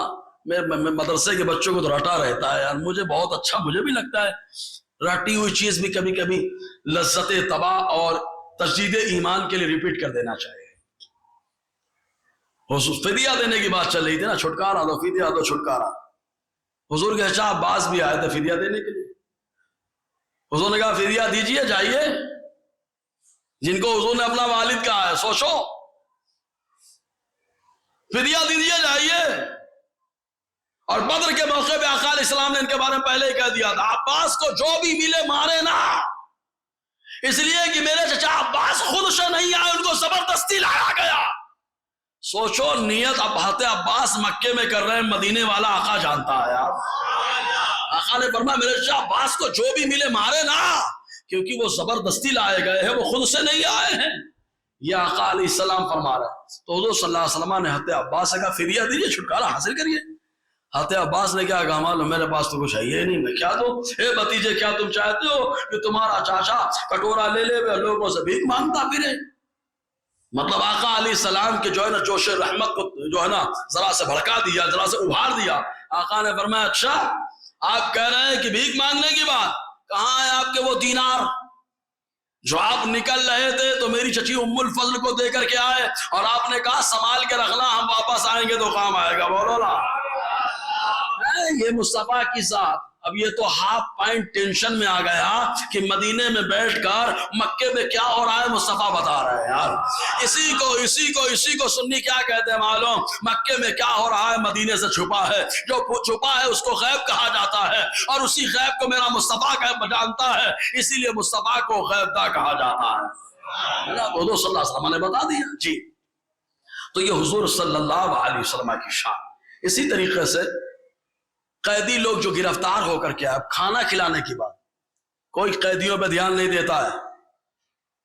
میں مدرسے کے بچوں کو تو رٹا رہتا ہے یار، مجھے بہت اچھا مجھے بھی لگتا ہے، رٹی ہوئی چیز بھی کبھی کبھی لذت طبع اور تجدید ایمان کے لیے ریپیٹ کر دینا چاہیے. فدیہ دینے کی بات چل رہی تھی نا، چھٹکارا دو فدیہ دو چھٹکارا. حضور کے چچا عباس بھی آئے تھے فدیہ دینے کے لیے. حضور نے کہا فدیہ دیجئے جائیے، جن کو حضور نے اپنا والد کہا ہے سوچو، فدیہ دیجئے جائیے. اور بدر کے موقع پہ آقا علیہ السلام نے ان کے بارے میں پہلے ہی کہہ دیا تھا عباس کو جو بھی ملے مارے نا، اس لیے کہ میرے چچا عباس خود سے نہیں آئے، ان کو زبردستی لایا گیا. سوچو نیت اب حضرت عباس مکے میں کر رہے ہیں، مدینے والا آقا جانتا ہے. آقا نے فرمایا میرے چچا عباس کو جو بھی ملے مارے نا، کیونکہ وہ زبردستی لائے گئے ہیں، وہ خود سے نہیں آئے ہیں. یہ آقا علیہ السلام فرما رہے ہیں. تو حضور صلی اللہ علیہ وسلم نے حضرت عباس سے کہا فدیہ دیجیے، چھٹکارا حاصل کریے. حضرت عباس نے کیا کہا معلوم میرے پاس تو کچھ ہے ہی نہیں، میں کیا دوں؟ اے بھتیجے کیا تم چاہتے ہو کہ تمہارا چاچا کٹورا لے لے لوگوں سے بھیک مانگتا پھرے؟ مطلب آقا علیہ السلام کے جو ہے نا جوش رحمت کو جو ہے نا ذرا سے بھڑکا دیا، ذرا سے ابھار دیا۔ آقا نے فرمایا اچھا آپ کہہ رہے ہیں کہ بھیک مانگنے کی بات، کہاں ہے آپ کے وہ دینار جو آپ نکل رہے تھے تو میری چچی ام الفضل کو دے کر کے آئے اور آپ نے کہا سنبھال کے رکھنا، ہم واپس آئیں گے تو کام آئے گا؟ بولو نا، یہ مصطفیٰ کی ذات۔ اب یہ تو ہاف پوائنٹ ٹینشن میں آ گیا کہ مدینے میں بیٹھ کر مکے میں کیا ہو رہا ہے مصطفیٰ بتا رہا ہے یار۔ اسی کو سنی کیا کہتے ہیں معلوم؟ مکے میں کیا ہو رہا ہے مدینے سے چھپا ہے، جو چھپا ہے اس کو غیب کہا جاتا ہے، اور اسی غیب کو میرا مصطفیٰ جانتا ہے، اسی لیے مصطفیٰ کو غیب داں کہا جاتا ہے۔ حضور صلی اللہ علیہ وسلم نے بتا دیا جی۔ تو یہ حضور صلی اللہ علیہ وسلم کی شان۔ اسی طریقے سے قیدی لوگ جو گرفتار ہو کر کے اب کھانا کھلانے کی بات، کوئی قیدیوں پہ دھیان نہیں دیتا ہے،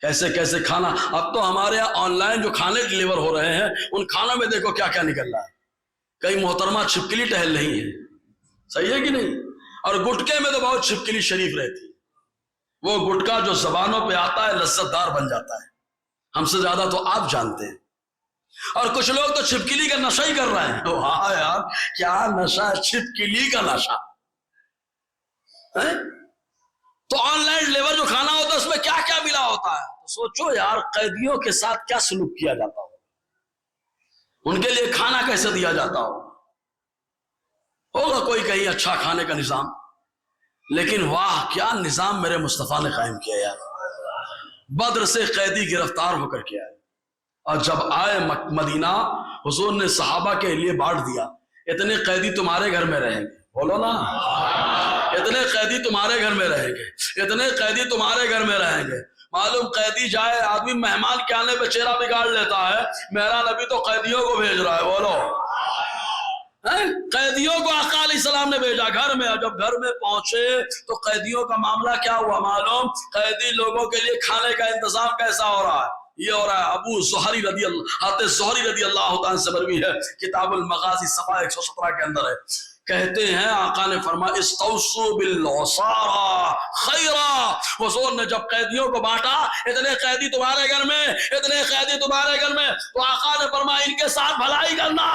کیسے کیسے کھانا۔ اب تو ہمارے یہاں آن لائن جو کھانے ڈلیور ہو رہے ہیں ان کھانوں میں دیکھو کیا کیا نکل رہا ہے۔ کئی محترمہ چھپکلی ٹہل رہی ہیں، صحیح ہے کہ نہیں؟ اور گٹکے میں تو بہت چھپکلی شریف رہتی ہے، وہ گٹکا جو زبانوں پہ آتا ہے لذت دار بن جاتا ہے، ہم سے زیادہ تو آپ جانتے ہیں۔ اور کچھ لوگ تو چھپکلی کا نشہ ہی کر رہے ہیں۔ ہاں یار کیا نشہ ہے، چھپکلی کا نشہ۔ تو آن لائن ڈلیور جو کھانا ہوتا ہے اس میں کیا کیا ملا ہوتا ہے؟ تو سوچو یار قیدیوں کے ساتھ کیا سلوک کیا جاتا ہو، ان کے لیے کھانا کیسے دیا جاتا ہوگا کوئی کہیں اچھا کھانے کا نظام، لیکن واہ کیا نظام میرے مصطفیٰ نے قائم کیا یار۔ بدر سے قیدی گرفتار ہو کر کے آئے، اور جب آئے مدینہ حضور نے صحابہ کے لیے بانٹ دیا، اتنے قیدی تمہارے گھر میں رہیں گے، بولو نا، اتنے قیدی تمہارے گھر میں رہیں گے، اتنے قیدی تمہارے گھر میں رہیں گے۔ معلوم قیدی جائے، آدمی مہمان کے آنے پہ چہرہ بگاڑ لیتا ہے، میرا نبی تو قیدیوں کو بھیج رہا ہے، بولو، قیدیوں کو آقا علیہ السلام نے بھیجا گھر میں۔ اور جب گھر میں پہنچے تو قیدیوں کا معاملہ کیا ہوا معلوم؟ قیدی لوگوں کے لیے کھانے کا انتظام کیسا ہو رہا ہے؟ یہ ہو رہا ہے، ابو زہری رضی اللہ حضرت زہری رضی اللہ تعالیٰ سے مروی ہے، کتاب المغازی صفحہ 117 کے اندر ہے، کہتے ہیں آقا نے فرمایا استوصوا بالعصارى خیرا۔ حضور نے جب قیدیوں کو بانٹا، اتنے قیدی تمہارے گھر میں، اتنے قیدی تمہارے گھر میں، تو آقا نے فرمایا ان کے ساتھ بھلائی کرنا،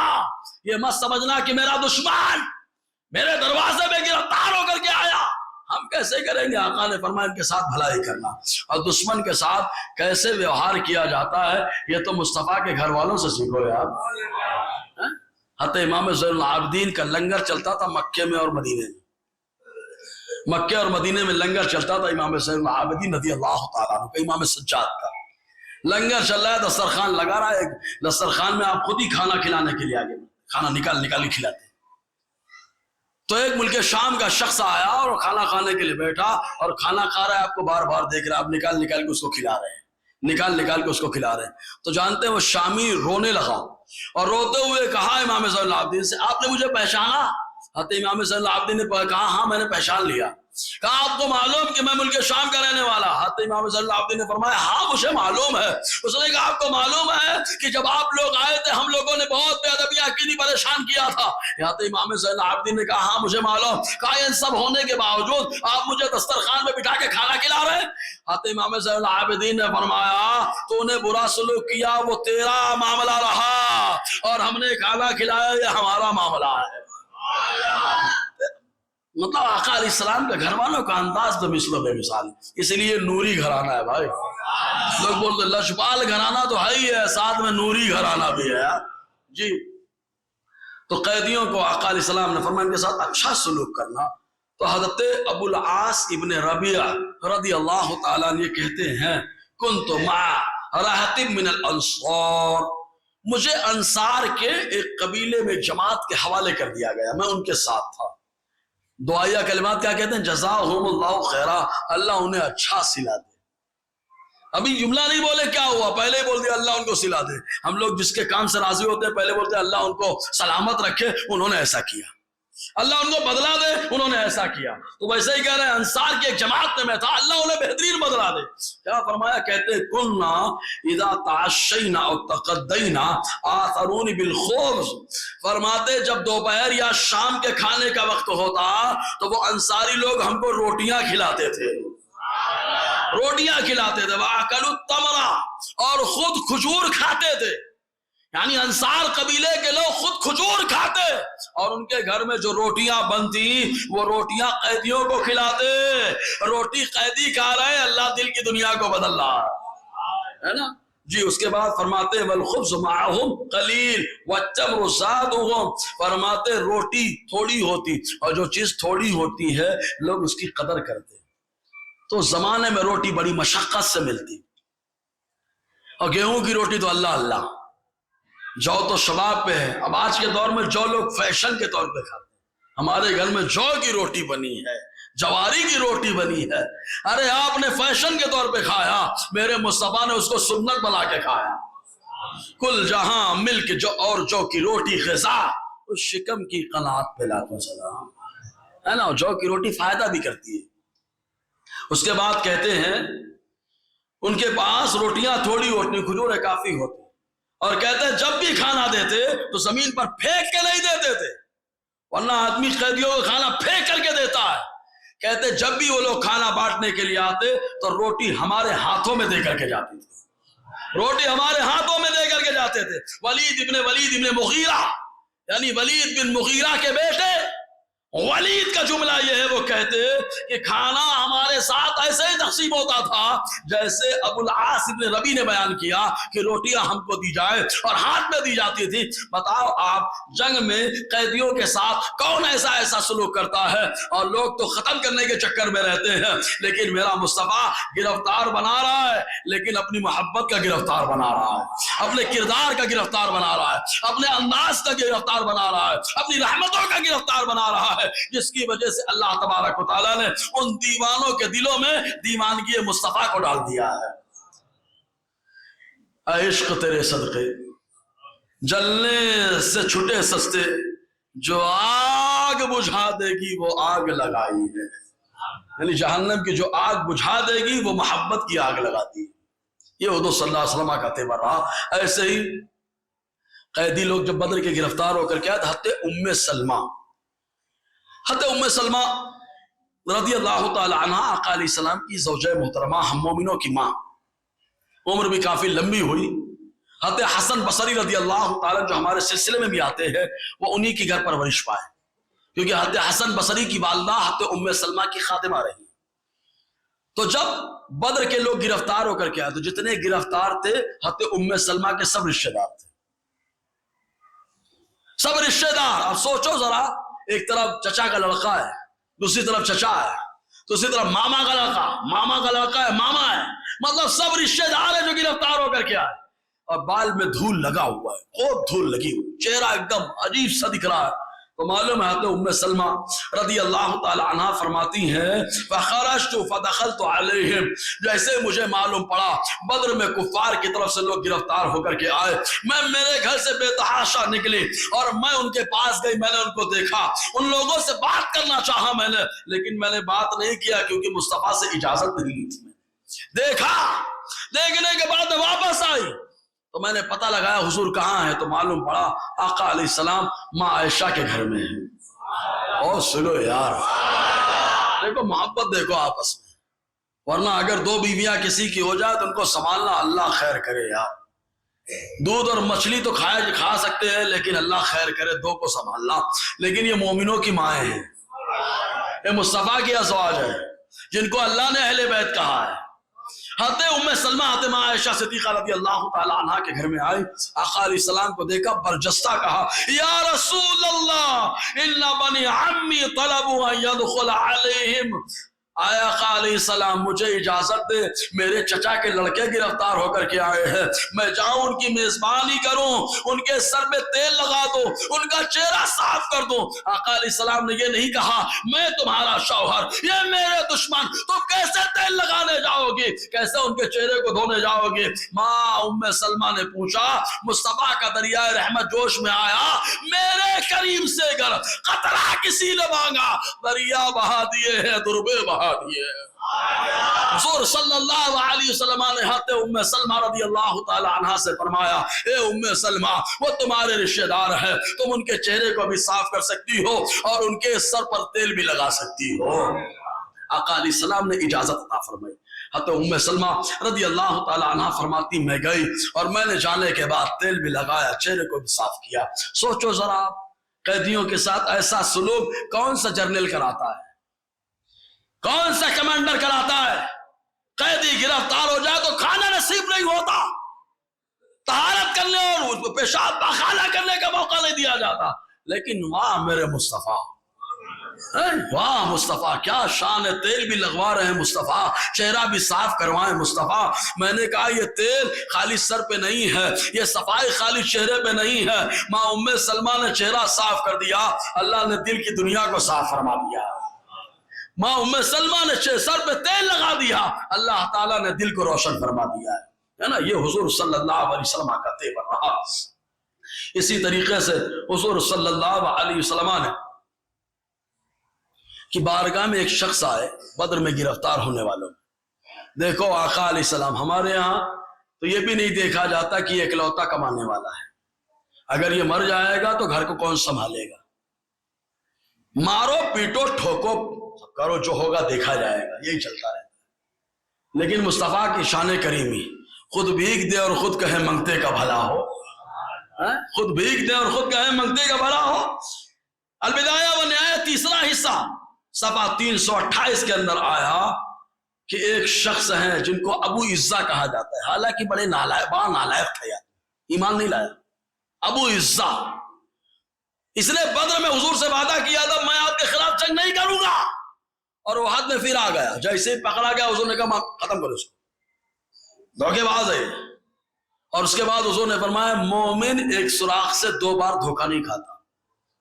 یہ مت سمجھنا کہ میرا دشمن میرے دروازے پہ گرفتار ہو کر کے آیا ہم کیسے کریں گے۔ آقا نے فرمایا ان کے ساتھ بھلائی کرنا، اور دشمن کے ساتھ کیسے ویوہار کیا جاتا ہے یہ تو مصطفیٰ کے گھر والوں سے سیکھو یار۔ حضرت امام زین العابدین کا لنگر چلتا تھا مکے میں اور مدینے میں، مکے اور مدینے میں لنگر چلتا تھا امام زین العابدین رضی اللہ تعالیٰ عنہ کا، امام سجاد کا لنگر چل رہا ہے، دسترخوان لگا رہا ہے، دسترخوان میں آپ خود ہی کھانا کھلانے کے لیے آگے کھانا نکال کے کھلاتے۔ تو ایک ملک شام کا شخص آیا اور کھانا کھانے کے لیے بیٹھا، اور کھانا کھا رہا ہے، آپ کو بار بار دیکھ رہا ہے، آپ نکال کے اس کو کھلا رہے ہیں، نکال کے اس کو کھلا رہے ہیں۔ تو جانتے ہیں وہ شامی رونے لگا، اور روتے ہوئے کہا امام زین العابدین سے آپ نے مجھے پہچانا؟ حضرت امام زین العابدین نے کہا ہاں میں نے پہچان لیا۔ کہا آپ کو معلوم کہ میں ملک شام کا رہنے والا؟ حضرت امام زین العابدین نے فرمایا ہاں مجھے معلوم ہے۔ اس نے کہا آپ کو معلوم ہے کہ جب آپ لوگ آئے تھے ہم لوگوں نے بہت بے ادبیاں کی، پریشان کیا تھا؟ حضرت امام زین العابدین نے کہا ہاں مجھے معلوم۔ کہا ان سب ہونے کے باوجود آپ مجھے دسترخوان میں بٹھا کے کھانا کھلا رہے ہیں؟ حضرت امام زین العابدین نے فرمایا تو نے برا سلوک کیا وہ تیرا معاملہ رہا، اور ہم نے کھانا کھلایا یہ ہمارا معاملہ ہے۔ مطلب آقا علیہ السلام کے گھر والوں کا انداز تو مثل و بے مثال، اس لیے نوری گھرانہ ہے بھائی۔ لوگ بولتے لجپال گھرانہ تو ہے ہی ہے، ساتھ میں نوری گھرانہ بھی ہے جی۔ تو قیدیوں کو آقا علیہ السلام نے فرمایا ان کے ساتھ اچھا سلوک کرنا۔ تو حضرت ابو العاص ابن ربیعہ رضی اللہ تعالیٰ عنہ کہتے ہیں کنت مع رہط من الانصار، مجھے انصار کے ایک قبیلے میں جماعت کے حوالے کر دیا گیا، میں ان کے ساتھ تھا۔ دعائیہ کلمات کیا کہتے ہیں؟ جزاہم اللہ خیرا، اللہ انہیں اچھا صلہ دے۔ ابھی جملہ نہیں بولے کیا ہوا، پہلے ہی بول دیا اللہ ان کو صلہ دے۔ ہم لوگ جس کے کام سے راضی ہوتے ہیں پہلے بولتے ہیں اللہ ان کو سلامت رکھے، انہوں نے ایسا کیا، اللہ ان کو بدلہ دے، انہوں نے ایسا کیا۔ تو ویسے ہی کہہ رہے ہیں انصار کی ایک جماعت میں تھا، اللہ انہیں بہترین بدلہ دے۔ کیا فرمایا؟ کہتے کننا اذا تعشینا او تغدینا آثرون بالخبز، فرماتے جب دوپہر یا شام کے کھانے کا وقت ہوتا تو وہ انصاری لوگ ہم کو روٹیاں کھلاتے تھے، روٹیاں کھلاتے تھے۔ وَأَكَلُوا التَّمْرَ، اور خود کھجور کھاتے تھے، یعنی انصار قبیلے کے لوگ خود کھجور کھاتے اور ان کے گھر میں جو روٹیاں بنتی وہ روٹیاں قیدیوں کو کھلاتے. روٹی قیدی کھا رہے، اللہ دل کی دنیا کو بدل رہا ہے نا جی. اس کے بعد فرماتے والخبز معهم قلیل والتمر زادهم، فرماتے روٹی تھوڑی ہوتی اور جو چیز تھوڑی ہوتی ہے لوگ اس کی قدر کرتے. تو زمانے میں روٹی بڑی مشقت سے ملتی اور گیہوں کی روٹی تو اللہ اللہ. جو تو شباب پہ ہے. اب آج کے دور میں جو لوگ فیشن کے طور پہ کھاتے ہیں، ہمارے گھر میں جو کی روٹی بنی ہے، جواری کی روٹی بنی ہے، ارے آپ نے فیشن کے طور پہ کھایا، میرے مصطفیٰ نے اس کو سنت بنا کے کھایا. کل جہاں ملک جو اور جو کی روٹی غذا، اس شکم کی قناعت پہ لاکھوں سلام ہے نا. جو کی روٹی فائدہ بھی کرتی ہے. اس کے بعد کہتے ہیں ان کے پاس روٹیاں تھوڑی ہوتی، کھجوریں کافی ہوتی، اور کہتے ہیں جب بھی کھانا دیتے تو زمین پر پھینک کے نہیں دیتے تھے، ورنہ آدمی قیدیوں کو کھانا پھینک کر کے دیتا ہے. کہتے جب بھی وہ لوگ کھانا بانٹنے کے لیے آتے تو روٹی ہمارے ہاتھوں میں دے کر کے جاتی تھی، روٹی ہمارے ہاتھوں میں دے کر کے جاتے تھے. ولید ابن مغیرہ، یعنی ولید بن مغیرہ کے بیٹے ولید کا جملہ یہ ہے، وہ کہتے کہ کھانا ہمارے ساتھ ایسے ہی تقسیم ہوتا تھا جیسے ابو العاص ابن ربی نے بیان کیا کہ روٹیاں ہم کو دی جائے اور ہاتھ میں دی جاتی تھی. بتاؤ آپ جنگ میں قیدیوں کے ساتھ کون ایسا سلوک کرتا ہے؟ اور لوگ تو ختم کرنے کے چکر میں رہتے ہیں، لیکن میرا مصطفیٰ گرفتار بنا رہا ہے، لیکن اپنی محبت کا گرفتار بنا رہا ہے، اپنے کردار کا گرفتار بنا رہا ہے، اپنے انداز کا گرفتار بنا رہا ہے، اپنی رحمتوں کا گرفتار بنا رہا ہے، جس کی وجہ سے اللہ تبارک و تعالیٰ نے ان دیوانوں کے دلوں میں دیوانگی مصطفیٰ کو ڈال دیا ہے. اے عشق تیرے صدقے جلنے سے چھٹے سستے، جو آگ بجھا دے گی وہ آگ لگائی ہے. یعنی جہنم کی جو آگ بجھا دے گی وہ محبت کی آگ لگاتی ہے. یہ حضور صلی اللہ علیہ وسلم کا تیور رہا. ایسے ہی قیدی لوگ جب بدر کے گرفتار ہو کر کیا تھا، حضرت ام سلمہ رضی اللہ تعالی عنہ آقا علیہ السلام کی زوجہ محترمہ، ہم مومنوں کی ماں، عمر بھی کافی لمبی ہوئی. حضرت حسن بصری رضی اللہ تعالی جو ہمارے سلسلے میں بھی آتے ہیں، وہ انہی کی گھر پرورش پائے، کیونکہ حضرت حسن بصری کی والدہ حضرت ام سلمہ کی خادمہ رہی. تو جب بدر کے لوگ گرفتار ہو کر کے آئے تو جتنے گرفتار تھے حضرت ام سلمہ کے سب رشتہ دار تھے، سب رشتہ دار. اب سوچو ذرا، ایک طرف چچا کا لڑکا ہے، دوسری طرف چچا ہے، دوسری طرف ماما کا لڑکا ہے، ماما ہے، مطلب سب رشتہ دار ہیں جو گرفتار ہو کر کے آئے. اور بال میں دھول لگا ہوا ہے، خوب دھول لگی ہوئی، چہرہ ایک دم عجیب سا دکھ رہا ہے. تو معلوم ہے حضرت ام سلمہ رضی اللہ تعالی عنہ فرماتی ہیں فخرجت فدخلت علیہم، جیسے مجھے معلوم پڑا بدر میں کفار کی طرف سے لوگ گرفتار ہو کر کے آئے، میں میرے گھر سے بے تحاشا نکلی اور میں ان کے پاس گئی. میں نے ان کو دیکھا، ان لوگوں سے بات کرنا چاہا میں نے، لیکن میں نے بات نہیں کیا کیونکہ مصطفیٰ سے اجازت نہیں لی تھی. دیکھا، دیکھنے کے بعد واپس آئی تو میں نے پتہ لگایا حضور کہاں ہے، تو معلوم پڑا آقا علیہ السلام ماں عائشہ کے گھر میں ہیں. اور سنو یار، دیکھو محبت دیکھو آپس میں، ورنہ اگر دو بیویاں کسی کی ہو جائے تو ان کو سنبھالنا اللہ خیر کرے یار. دودھ اور مچھلی تو کھا سکتے ہیں، لیکن اللہ خیر کرے دو کو سنبھالنا. لیکن یہ مومنوں کی مائیں ہیں، یہ مصطفیٰ کی ازواج ہے جن کو اللہ نے اہل بیت کہا ہے. حضرت ام سلمہ حضرت ماں عائشہ صدیقہ رضی اللہ تعالی عنہ کے گھر میں آئی، آقا علیہ السلام کو دیکھا، برجستہ کہا یا رسول اللہ ان بنی عمی طلبوا ان يدخل علیہم. آیا آقا علیہ السلام مجھے اجازت دے، میرے چچا کے لڑکے گرفتار ہو کر کے آئے ہیں، میں جاؤں ان کی میزبانی کروں، ان کے سر میں تیل لگا دو، ان کا چہرہ صاف کر دو. آقا علیہ السلام نے یہ نہیں کہا میں تمہارا شوہر، یہ میرے دشمن، تو کیسے تیل لگانے جاؤ گی، کیسے ان کے چہرے کو دھونے جاؤ گی. ماں ام سلمہ نے پوچھا مصطفیٰ کا دریائے رحمت جوش میں آیا، میرے کریم سے اگر قطرہ کسی نے مانگا دریا بہا دیے ہیں، دربے بہا دیے. حضور صلی اللہ علیہ وسلم نے حضرت ام سلمہ رضی اللہ تعالی عنہ سے فرمایا اے ام سلمہ وہ تمہارے رشتہ دار ہیں، تم ان کے چہرے کو بھی صاف کر سکتی ہو اور ان کے سر پر تیل بھی لگا سکتی ہو. آقا علیہ السلام نے اجازت عطا فرمائی. ام سلمہ رضی اللہ تعالی عنہ فرماتی میں گئی اور میں نے جانے کے بعد تیل بھی لگایا، چہرے کو بھی صاف کیا۔ سوچو ذرا قیدیوں کے ساتھ ایسا سلوک کون سا جرنیل کراتا ہے، کون سا کمانڈر کراتا ہے؟ قیدی گرفتار ہو جائے تو کھانا نصیب نہیں ہوتا، طہارت کرنے اور پیشاب پاخانہ کرنے کا موقع نہیں دیا جاتا، لیکن واہ میرے مصطفیٰ، واہ مصطفیٰ کیا شان ہے، تیل بھی لگوا رہے ہیں مصطفیٰ، چہرہ بھی صاف کروائیں مصطفیٰ۔ میں نے کہا یہ تیل خالی سر پہ نہیں ہے، یہ صفائی خالی چہرے پہ نہیں ہے، ماں ام سلمہ نے چہرہ صاف کر دیا، اللہ نے دل کی دنیا کو صاف فرما دیا۔ ماں ام سلمہ نے سر پہ تیل لگا دیا، اللہ تعالیٰ نے دل کو روشن فرما دیا ہے نا۔ یہ حضور صلی اللہ علیہ وسلم کا تیور رہا۔ اسی طریقے سے حضور صلی اللہ علیہ وسلم نے کہ بارگاہ میں ایک شخص آئے بدر میں گرفتار ہونے والوں، دیکھو آقا علیہ السلام ہمارے ہاں تو یہ بھی نہیں دیکھا جاتا کہ یہ اکلوتا کمانے والا ہے، اگر یہ مر جائے گا تو گھر کو کون سنبھالے گا، مارو پیٹو ٹھوکو کرو جو ہوگا دیکھا جائے گا، یہی چلتا رہتا ہے۔ لیکن مصطفیٰ کی شان کریمی، خود بھیگ دے اور خود کہے منگتے کا بھلا ہو، خود بھیگ دے اور خود کہے منگتے کا بھلا ہو۔ البدایہ و نہایہ تیسرا حصہ صفحہ 328 کے اندر آیا کہ ایک شخص ہیں جن کو ابو عزہ کہا جاتا ہے، حالانکہ بڑے بڑا نالائق تھا، یار ایمان نہیں لایا۔ ابو عزہ، اس نے بدر میں حضور سے وعدہ کیا تھا میں آپ کے خلاف جنگ نہیں کروں گا، اور وہ حد میں پھر آ گیا، جیسے پکڑا گیا حضور نے کہا ختم کرو اس کو، دھوکے باز ہے۔ اور اس کے بعد حضور نے فرمایا مومن ایک سوراخ سے 2 بار دھوکہ نہیں کھاتا۔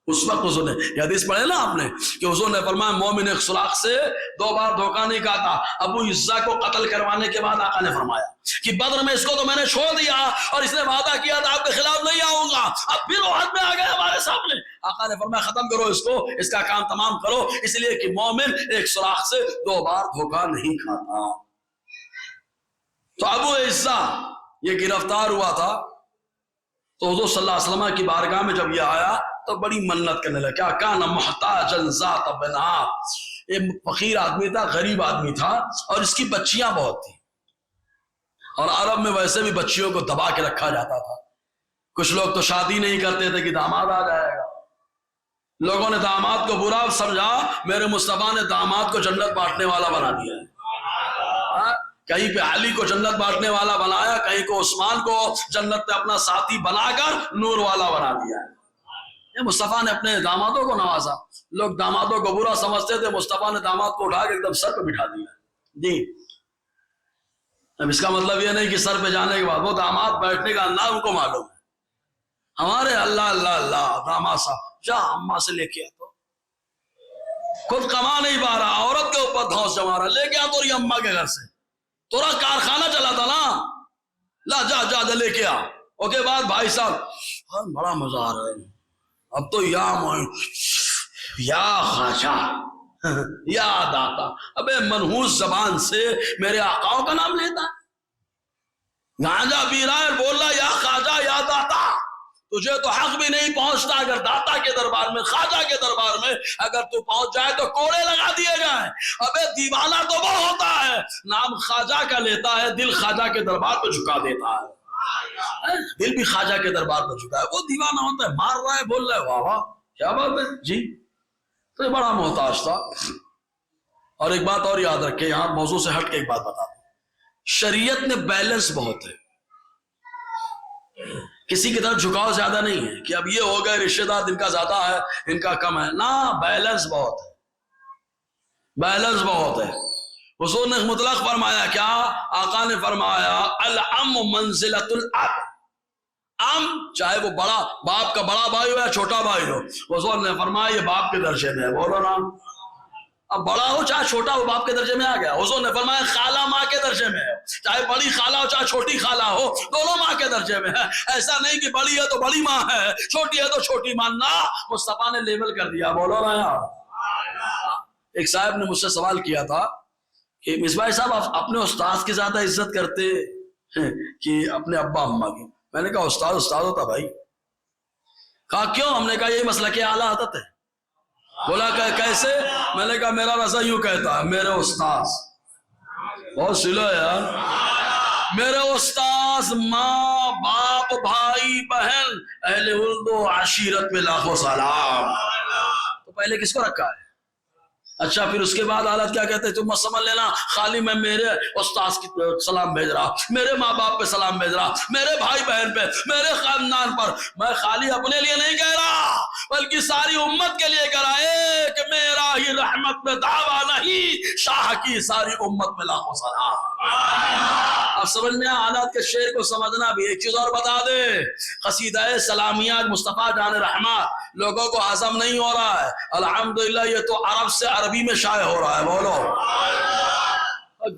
اس وقت حضور نے یہ حدیث پڑھے نا آپ نے کہ حضور نے فرمایا مومن ایک سوراخ سے 2 بار دھوکہ نہیں کھاتا۔ ابو عزہ کو قتل کروانے کے بعد آقا نے فرمایا کہ بدر میں اس کو تو میں نے چھوڑ دیا اور اس نے وعدہ کیا تھا آپ کے خلاف نہیں آؤں گا، اب پھر وہ حد میں آ گیا ہمارے سامنے۔ آقا نے فرمایا ختم کرو اس کو، اس کا کام تمام کرو، اس لیے کہ مومن ایک سوراخ سے 2 بار دھوکہ نہیں کھاتا۔ تو ابو عزہ یہ گرفتار ہوا تھا تو حضور صلی اللہ علیہ وسلم کی بارگاہ میں جب یہ آیا تو بڑی منت کرنے لگا، کیا کان محتاجا ذات بنات، یہ فقیر آدمی تھا، غریب آدمی تھا، اور اس کی بچیاں بہت تھیں، اور عرب میں ویسے بھی بچیوں کو دبا کے رکھا جاتا تھا۔ کچھ لوگ تو شادی نہیں کرتے تھے کہ داماد آ جائے گا، لوگوں نے داماد کو برا سمجھا، میرے مصطفیٰ نے داماد کو جنت بانٹنے والا بنا دیا ہے۔ کہیں پہ علی کو جنت بانٹنے والا بنایا، کہیں کو عثمان کو جنت میں اپنا ساتھی بنا کر نور والا بنا دیا ہے۔ یہ مصطفیٰ نے اپنے دامادوں کو نوازا، لوگ دامادوں کو برا سمجھتے تھے، مصطفیٰ نے داماد کو اٹھا کے ایک دم سر پہ بٹھا دیا۔ جی اب اس کا مطلب یہ نہیں کہ سر پہ جانے کے بعد وہ داماد بیٹھنے کا انداز ان کو معلوم ہے، ہمارے اللہ اللہ اللہ داماد صاحب جا اماں سے لے کے آ، تو خود کما نہیں پا رہا، عورت کے اوپر دھوس جما رہا، لے کے آ تو اماں کے گھر سے، تورا کارخانہ چلا تھا نا، لا جا جا لے کے آ۔ اوکے بعد بھائی صاحب بڑا مزہ آ رہا ہے، اب تو یا خواجہ یا داتا، ابے منحوس زبان سے میرے آقاؤں کا نام لیتا، گانجا پی رہا ہے بول رہا یا خواجہ یا داتا، تجھے تو حق بھی نہیں پہنچتا، اگر داتا کے دربار میں خواجہ کے دربار میں اگر تو پہنچ جائے تو کوڑے لگا دیے جائیں۔ ابے دیوانہ تو وہ ہوتا ہے نام خواجہ کا لیتا ہے، دل خواجہ کے دربار پہ جھکا دیتا ہے، دل بھی خواجہ کے دربار پہ جھکا ہے، وہ دیوانہ ہوتا ہے، مار رہا ہے بول رہا ہے واہ واہ کیا بات ہے جی، تو یہ بڑا محتاج تھا۔ اور ایک بات اور یاد رکھے، یہاں موضوع سے ہٹ کے ایک بات بتا دوں، شریعت میں بیلنس بہت ہے، کسی کی طرف جھکاؤ زیادہ نہیں ہے کہ اب یہ ہو گئے رشتہ دار جن کا زیادہ ہے ان کا کم ہے، نہ بیلنس بہت ہے، بیلنس بہت ہے۔ حضور نے مطلق فرمایا کیا؟ آقا نے فرمایا العم منزلۃ الاب، ام چاہے وہ بڑا باپ کا بڑا بھائی ہو یا چھوٹا بھائی ہو، حضور نے فرمایا یہ باپ کے درجے میں ہے، بولو نا، اب بڑا ہو چاہے چھوٹا ہو باپ کے درجے میں آ گیا۔ حضور نے فرمایا خالہ ماں کے درجے میں ہے، چاہے بڑی خالہ ہو چاہے چھوٹی خالہ ہو، دونوں ماں کے درجے میں ہے، ایسا نہیں کہ بڑی ہے تو بڑی ماں ہے چھوٹی ہے تو چھوٹی ماں، نہ، مصطفیٰ نے لیول کر دیا، بولو نا یار۔ ایک صاحب نے مجھ سے سوال کیا تھا کہ مصباح صاحب آپ اپنے استاذ کی زیادہ عزت کرتے ہیں کہ اپنے ابا اماں کی؟ میں نے کہا استاد استاد ہوتا بھائی۔ کہا کیوں؟ ہم نے کہا یہی مسئلہ کہ اعلیٰ حضرت ہے۔ بولا کہ کیسے؟ میں نے کہا میرا رضا یوں کہتا ہے میرے استاذ بہت سلو ہے یار. میرے استاذ، ماں باپ، بھائی بہن، اہل اردو عشیرت میں لاکھوں سلام. تو پہلے کس کو رکھا ہے؟ اچھا پھر اس کے بعد حالت کیا کہتے ہیں؟ تم مت سمجھ لینا خالی میں میرے استاذ کی سلام بھیج رہا، میرے ماں باپ پہ سلام بھیج رہا، میرے بھائی بہن پہ، میرے خاندان پر. میں خالی اپنے لیے نہیں کہہ رہا بلکہ ساری امت کے لیے کہہ رہا. ایک میرا ہی رحمت میں دعویٰ نہیں، شاہ کی ساری امت میں لاکھوں سلام. اب سمجھ میں حالات کے شعر کو سمجھنا بھی. ایک چیز اور بتا دے، قصیدہ سلامیات مصطفیٰ جان رحمت لوگوں کو ہضم نہیں ہو رہا ہے. الحمدللہ یہ تو عرب سے عربی میں شائع ہو رہا ہے. بولو.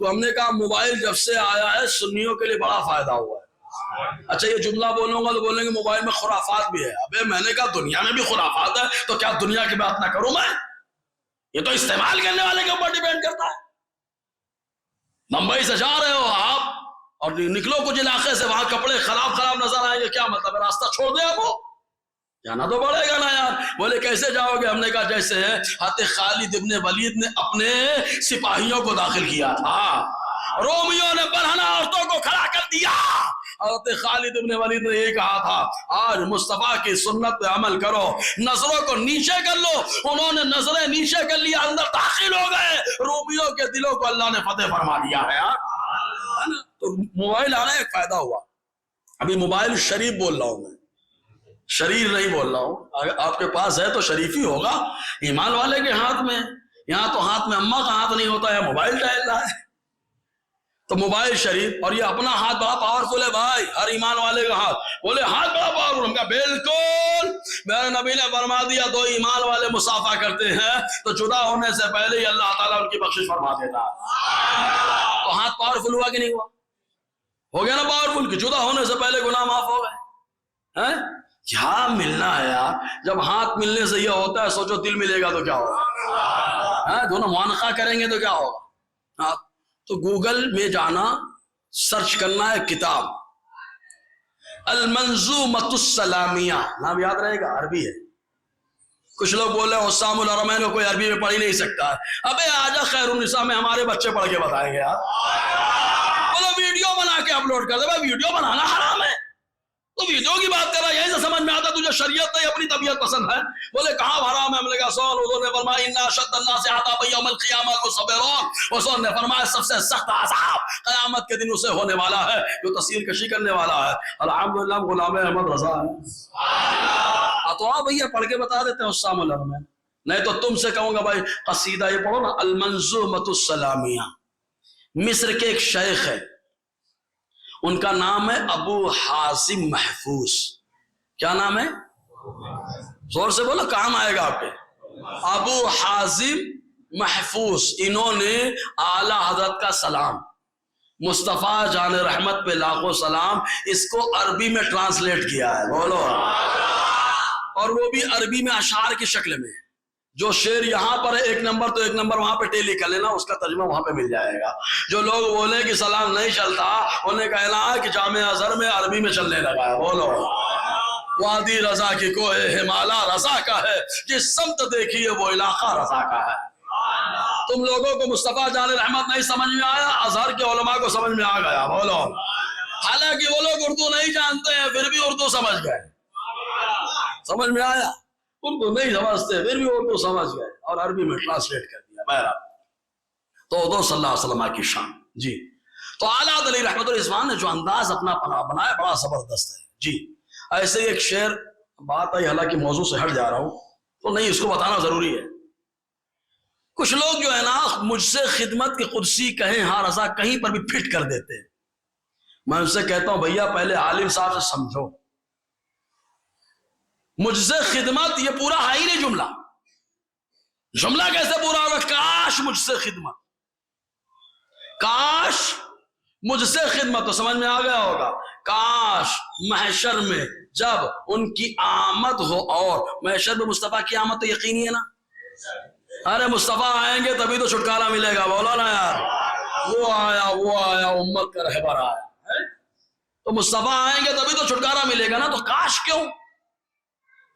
ہم نے کہا موبائل جب سے آیا ہے سنیوں کے لیے بڑا فائدہ ہوا ہے. اچھا یہ جملہ بولوں گا تو بولیں گے موبائل میں خرافات بھی ہے. ابے میں نے کہا دنیا میں بھی خرافات ہے تو کیا دنیا کی بات نہ کروں میں؟ یہ تو استعمال کرنے والے کے اوپر ڈیپینڈ کرتا ہے. ممبئی سے جا رہے ہو آپ اور نکلو کچھ علاقے سے، وہاں کپڑے خراب نظر آئیں گے، کیا مطلب ہے؟ راستہ چھوڑ دیں آپ کو، جانا تو پڑے گا نا یار. بولے کیسے جاؤ گے؟ ہم نے کہا جیسے حضرت خالد ابن ولید نے اپنے سپاہیوں کو داخل کیا تھا، رومیوں نے برہنہ عورتوں کو کھڑا کر دیا. حضرت خالد ابن ولید نے یہ کہا تھا آج مصطفیٰ کی سنت پہ عمل کرو، نظروں کو نیچے کر لو. انہوں نے نظریں نیچے کر لیا، اندر داخل ہو گئے. رومیوں کے دلوں کو اللہ نے فتح فرما دیا ہے یار. تو موبائل آنا ایک فائدہ ہوا. ابھی موبائل شریف بول رہا ہوں میں، شریر نہیں بول رہا ہوں. اگر آپ کے پاس ہے تو شریف ہی ہوگا. ایمان والے کے ہاتھ میں، یہاں تو ہاتھ میں اماں کا ہاتھ نہیں ہوتا ہے، موبائل ٹہل رہا ہے. تو موبائل شریف، اور یہ اپنا ہاتھ بڑا پاورفل ہے بھائی، ہر ایمان والے کا ہاتھ. بولے ہاتھ بڑا پاورفل. ہم کہا بالکل، میرے نبی نے فرما دیا دو ایمان والے مصافحہ کرتے ہیں تو جدا ہونے سے پہلے ہی اللہ تعالیٰ ان کی بخشش فرما دیتا. تو ہاتھ پاورفل ہوا کہ نہیں ہوا؟ ہو گیا نا پاورفل، کہ جدا ہونے سے پہلے گناہ معاف ہو گئے. یہاں ملنا ہے یار. جب ہاتھ ملنے سے یہ ہوتا ہے، سوچو دل ملے گا تو کیا ہوگا؟ دونوں معانقہ کریں گے تو کیا ہوگا؟ تو گوگل میں جانا، سرچ کرنا ہے کتاب المنظومۃ السلامیہ، نام یاد رہے گا، عربی ہے. کچھ لوگ بول رہے ہیں حسام الحرمین کو کوئی عربی میں پڑھ ہی نہیں سکتا ہے. ابے آجا خیر النساء میں ہمارے بچے پڑھ کے بتائیں گے یار. بولو ویڈیو بنا کے اپلوڈ کر دے. بھائی ویڈیو بنانا حرام ہے تو ویڈیو کی بات کر رہا ہے، یہیں سے سمجھ میں آتا تجھے شریعت نہیں اپنی طبیعت پسند ہے. بولے کہاں حرام ہے؟ ہم نے کہا سوال. حضور نے فرمایا ان اشد الناس عذابا یوم القیامہ المصبرون. حضور نے فرمایا سب سے سخت عذاب قیامت کے دن اسے ہونے والا ہے جو تصویر کشی کرنے والا ہے. الحمدللہ غلام احمد رضا ہے. تو آپ بھیا پڑھ کے بتا دیتے ہیں حسام الحرمین. نہیں تو تم سے کہوں گا بھائی قصیدہ یہ پڑھو نا، المنظومۃ السلامیہ. مصر کے ایک شیخ ہے، ان کا نام ہے ابو حازم محفوظ. کیا نام ہے؟ زور سے بولو کام آئے گا آپ کے. ابو حازم محفوظ. انہوں نے اعلی حضرت کا سلام، مصطفیٰ جان رحمت پہ لاکھوں سلام، اس کو عربی میں ٹرانسلیٹ کیا ہے. بولو. اور وہ بھی عربی میں اشعار کی شکل میں. جو شعر یہاں پر ہے ایک نمبر تو ایک نمبر وہاں پہ ٹیلی کر لینا، اس کا ترجمہ وہاں پہ مل جائے گا. جو لوگ بولے کہ سلام نہیں چلتا، انہیں کہنا ہے کہ جامعہ ازہر میں عربی میں چلنے لگا ہے. بولو. وادی رضا کی کوہ ہمالا رضا کا ہے، جس سمت دیکھیے وہ علاقہ رضا کا ہے. تم لوگوں کو مصطفیٰ جان رحمت نہیں سمجھ میں آیا، ازہر کے علماء کو سمجھ میں آ گیا. بولو. حالانکہ وہ لوگ اردو نہیں جانتے ہیں پھر بھی اردو سمجھ گئے. سمجھ میں آیا؟ اردو نہیں سمجھتے پھر بھی اردو سمجھ گئے اور عربی میں ٹرانسلیٹ کر دیا. بہرحال تو دو صلی اللہ علیہ وسلم کی شان. جی تو اعلیٰ علی رحمت الرضوان نے جو انداز اپنا بنایا بڑا زبردست ہے. جی ایسے ہی ایک شعر، بات آئی حالانکہ موضوع سے ہٹ جا رہا ہوں تو نہیں، اس کو بتانا ضروری ہے. کچھ لوگ جو ہے نا مجھ سے خدمت کی قدسی کہیں ہاں رضا کہیں پر بھی فٹ کر دیتے. میں ان سے کہتا ہوں بھیا پہلے عالم صاحب سے سمجھو. مجھ سے خدمت یہ پورا ہے ہی نہیں جملہ. جملہ کیسے پورا ہوگا؟ کاش مجھ سے خدمت، کاش مجھ سے خدمت. تو سمجھ میں آ گیا ہوگا. کاش محشر میں جب ان کی آمد ہو، اور محشر میں مصطفیٰ کی آمد تو یقینی ہے نا. ارے مصطفیٰ آئیں گے تبھی تو چھٹکارا ملے گا. بولا نا یار، وہ آیا امت کا رہبر آیا. تو مصطفیٰ آئیں گے تبھی تو چھٹکارا ملے گا نا. تو کاش کیوں؟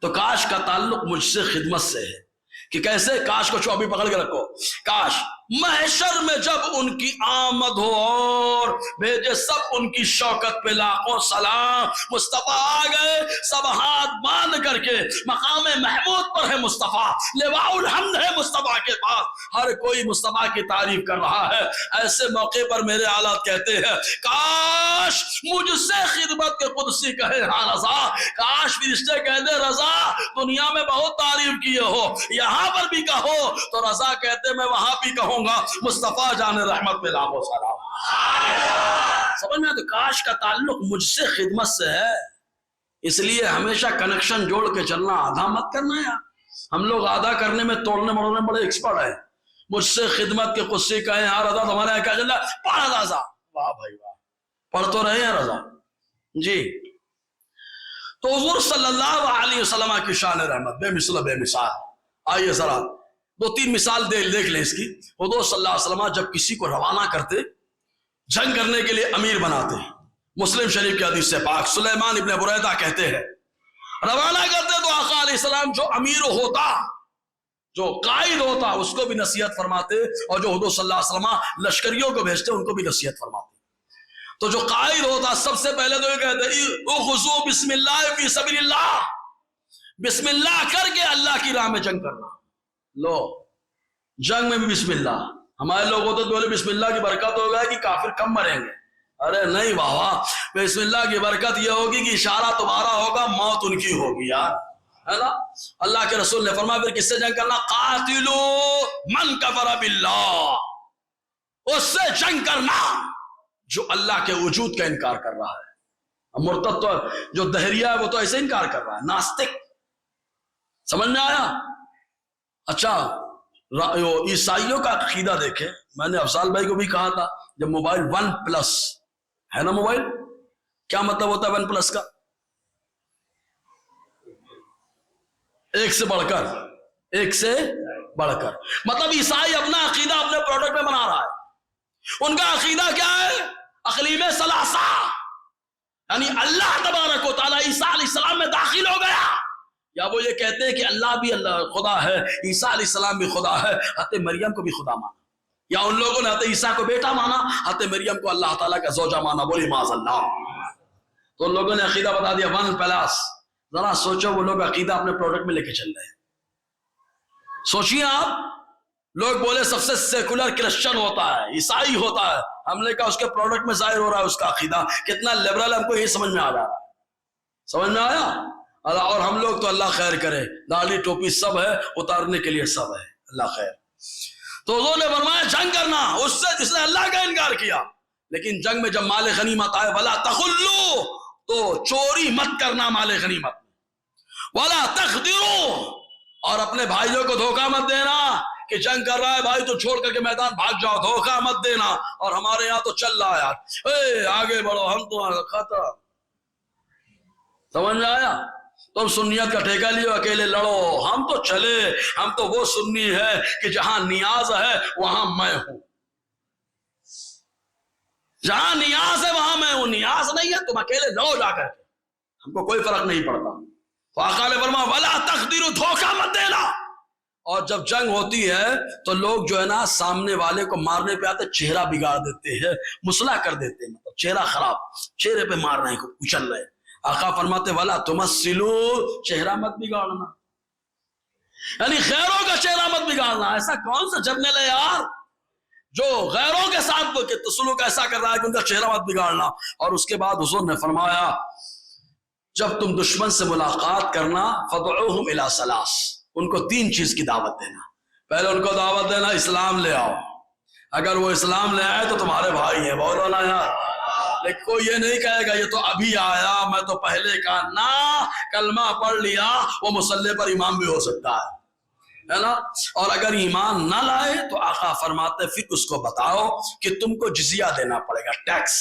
تو کاش کا تعلق مجھ سے خدمت سے ہے. کہ کیسے؟ کاش کو چوبی پکڑ کے رکھو، کاش محشر میں جب ان کی آمد ہو اور بھیجے سب ان کی شوکت پہ لاکھوں سلام، مصطفیٰ آ گئے، سب ہاتھ باندھ کر کے مقام محمود پر ہے مصطفیٰ، لواء الحمد ہے مصطفیٰ کے پاس، ہر کوئی مصطفیٰ کی تعریف کر رہا ہے۔ ایسے موقع پر میرے آلات کہتے ہیں کاش مجھ سے خدمت کے قدسی کہے ہاں رضا، کاش فرشتے کہتے رضا دنیا میں بہت تعریف کیے ہو، یہاں پر بھی کہو، تو رضا کہتے میں وہاں بھی کہوں گا، مصطفیٰ جان رحمت پہ لاکھوں سلام۔ سمجھ میں؟ تو کاش کا تعلق مجھ سے خدمت سے ہے، اس لیے ہمیشہ کنیکشن جوڑ کے چلنا، آدھا مت کرنا یار۔ ہم لوگ آدھا کرنے میں، توڑنے مروڑنے بڑے ایکسپرٹ ہیں۔ مجھ سے خدمت کے قدسی کہیں ہاں رضا، تمہارے یہاں کیا چل رہا ہے؟ پڑھ رضا، واہ بھائی واہ، پڑھ تو رہے ہیں رضا جی۔ تو حضور صلی اللہ علیہ وسلم کی شان رحمت بے مثل بے مثال۔ آئیے ذرا دو تین مثال دیکھ لیں اس کی۔ حضور صلی اللہ علیہ وسلم جب کسی کو روانہ کرتے، جنگ کرنے کے لیے امیر بناتے، مسلم شریف کی حدیث سے پاک سلیمان ابن بریدہ کہتے ہیں روانہ کرتے تو آقا علیہ السلام جو امیر ہوتا، جو قائد ہوتا، اس کو بھی نصیحت فرماتے، اور جو حضور صلی اللہ علیہ وسلم لشکریوں کو بھیجتے ان کو بھی نصیحت فرماتے۔ تو جو قائد ہوتا سب سے پہلے تو یہ کہتے اخذوا بسم اللہ فی سبیل اللہ، بسم اللہ کر کے اللہ کی راہ میں جنگ کرنا۔ لو جنگ میں بھی بسم اللہ، ہمارے لوگ ہوتے تو بولے بسم اللہ کی برکت ہوگا کہ کافر کم مریں گے، ارے نہیں بابا، بسم اللہ کی برکت یہ ہوگی کہ اشارہ تمہارا ہوگا، موت ان کی ہوگی یار، ہے نا۔ اللہ کے رسول نے فرمایا پھر کس سے جنگ کرنا؟ قاتلو من کفر باللہ، اس سے جنگ کرنا جو اللہ کے وجود کا انکار کر رہا ہے۔ مرتد تو جو دہریہ ہے وہ تو ایسے انکار کر رہا ہے، ناستک، سمجھ میں آیا؟ اچھا عیسائیوں کا عقیدہ دیکھیں، میں نے افضال بھائی کو بھی کہا تھا، جب موبائل ون پلس ہے نا، موبائل کیا مطلب ہوتا ہے ون پلس کا؟ ایک سے بڑھ کر، ایک سے بڑھ کر، مطلب عیسائی اپنا عقیدہ اپنے پروڈکٹ میں بنا رہا ہے۔ ان کا عقیدہ کیا ہے؟ اقلیم ثلاثہ، یعنی اللہ تبارک و تعالیٰ عیسیٰ علیہ السلام میں داخل ہو گیا، یا وہ یہ کہتے ہیں کہ اللہ بھی اللہ خدا ہے، عیسیٰ علیہ السلام بھی خدا ہے، حضرت مریم کو بھی خدا مانا، یا ان لوگوں نے حضرت عیسیٰ کو بیٹا مانا، حضرت مریم کو اللہ تعالیٰ کا زوجہ مانا، بولی معاذ اللہ۔ تو ان لوگوں نے عقیدہ بتا دیا ون پلس۔ ذرا سوچو وہ لوگ عقیدہ اپنے پروڈکٹ میں لے کے چل رہے ہیں، سوچیے آپ، لوگ بولے سب سے سیکولر کرسچن ہوتا ہے، عیسائی ہوتا ہے، ہم نے کہا اس کے پروڈکٹ میں ظاہر ہو رہا ہے اس کا عقیدہ کتنا لیبرل ہے، ہم کو یہ سمجھ میں آ رہا ہے، سمجھ میں آیا؟ اور ہم لوگ تو اللہ خیر کرے، داڑھی ٹوپی سب ہے، اتارنے کے لیے سب ہے، اللہ خیر۔ تو حضور نے فرمایا جنگ کرنا اس سے جس نے اللہ کا انکار کیا، لیکن جنگ میں جب مال غنیمت آئے ولا تخلوا، تو چوری مت کرنا مال غنیمت، ولا تخدروا، اور اپنے بھائیوں کو دھوکہ مت دینا کہ جنگ کر رہا ہے بھائی تو چھوڑ کر کے میدان بھاگ جاؤ، دھوکہ مت دینا۔ اور ہمارے یہاں تو چل رہا ہے یار، اے آگے بڑھو، ہم تو ختم، سمجھ میں آیا؟ تم سنیت کا ٹھیکہ لیو، اکیلے لڑو، ہم تو چلے، ہم تو وہ سنی ہے کہ جہاں نیاز ہے وہاں میں ہوں، جہاں نیاز ہے وہاں میں ہوں، نیاز نہیں ہے تم اکیلے لڑو جا کر کے، ہم کو کوئی فرق نہیں پڑتا۔ تو آقا نے فرمایا ولا تخدروا، دھوکہ مت دینا۔ اور جب جنگ ہوتی ہے تو لوگ جو ہے نا سامنے والے کو مارنے پہ آتے چہرہ بگاڑ دیتے ہیں، مسئلہ کر دیتے ہیں، مطلب چہرہ خراب، چہرے پہ مار رہے ہیں، اچھل رہے ہیں۔ آقا فرماتے ولا تمثلوا، چہرہ مت بگاڑنا، یعنی غیروں کا چہرہ مت بگاڑنا۔ ایسا کون سا جرنل ہے یار جو غیروں کے ساتھ سلوک ایسا کر رہا ہے کہ ان کا چہرہ مت بگاڑنا۔ اور اس کے بعد حضور نے فرمایا جب تم دشمن سے ملاقات کرنا فدعوہم الی ثلاث، ان کو تین چیز کی دعوت دینا۔ پہلے ان کو دعوت دینا اسلام لے آؤ، اگر وہ اسلام لے آئے تو تمہارے بھائی ہیں، بولو نا یار، لیکن کوئی یہ نہیں کہے گا یہ تو ابھی آیا، میں تو پہلے کا نا، کلمہ پڑھ لیا وہ مصلی پر امام بھی ہو سکتا ہے نا۔ اور اگر ایمان نہ لائے تو آقا فرماتے پھر اس کو بتاؤ کہ تم کو جزیہ دینا پڑے گا، ٹیکس۔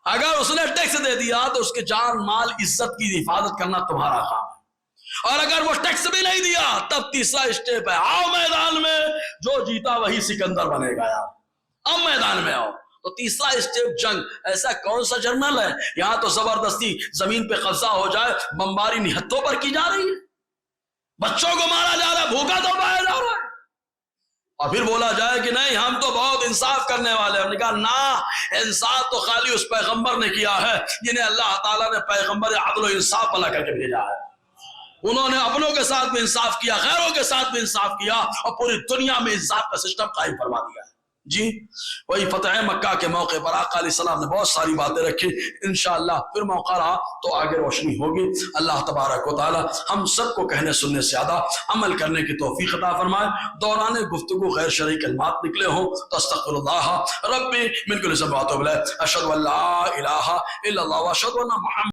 اگر اس نے ٹیکس دے دیا تو اس کے جان مال عزت کی حفاظت کرنا تمہارا کام ہے، اور اگر وہ ٹیکس بھی نہیں دیا تب تیسرا اسٹیپ ہے آؤ میدان میں، جو جیتا وہی سکندر بنے گا یار، اب میدان میں آؤ۔ تو تیسرا اسٹیپ جنگ، ایسا کون سا جرنل ہے یہاں تو زبردستی زمین پہ قبضہ ہو جائے، بمباری نہتوں پر کی جا رہی ہے، بچوں کو مارا جا رہا ہے، بھوکا دبایا جا رہا ہے، اور پھر بولا جائے کہ نہیں ہم تو بہت انصاف کرنے والے ہیں۔ ہم نے کہا نہ، انصاف تو خالی اس پیغمبر نے کیا ہے جنہیں اللہ تعالیٰ نے پیغمبر عدل و انصاف والا کر کے بھیجا ہے۔ انہوں نے اپنوں کے ساتھ بھی انصاف کیا، غیروں کے ساتھ بھی انصاف کیا، اور پوری دنیا میں انصاف کا سسٹم قائم فرما دیا ہے۔ جی وہی فتح مکہ کے موقع پر آقا علیہ السلام نے بہت ساری باتیں رکھی، انشاءاللہ پھر موقع رہا تو آگے روشنی ہوگی۔ اللہ تبارک و تعالی ہم سب کو کہنے سننے سے زیادہ عمل کرنے کی توفیق عطا فرمائے۔ دوران گفتگو غیر شرعی کلمات نکلے ہوں تو استغفر اللہ ربی من کل ذنب واتوب الیہ، اشہد ان لا الہ الا اللہ واشہد ان محمد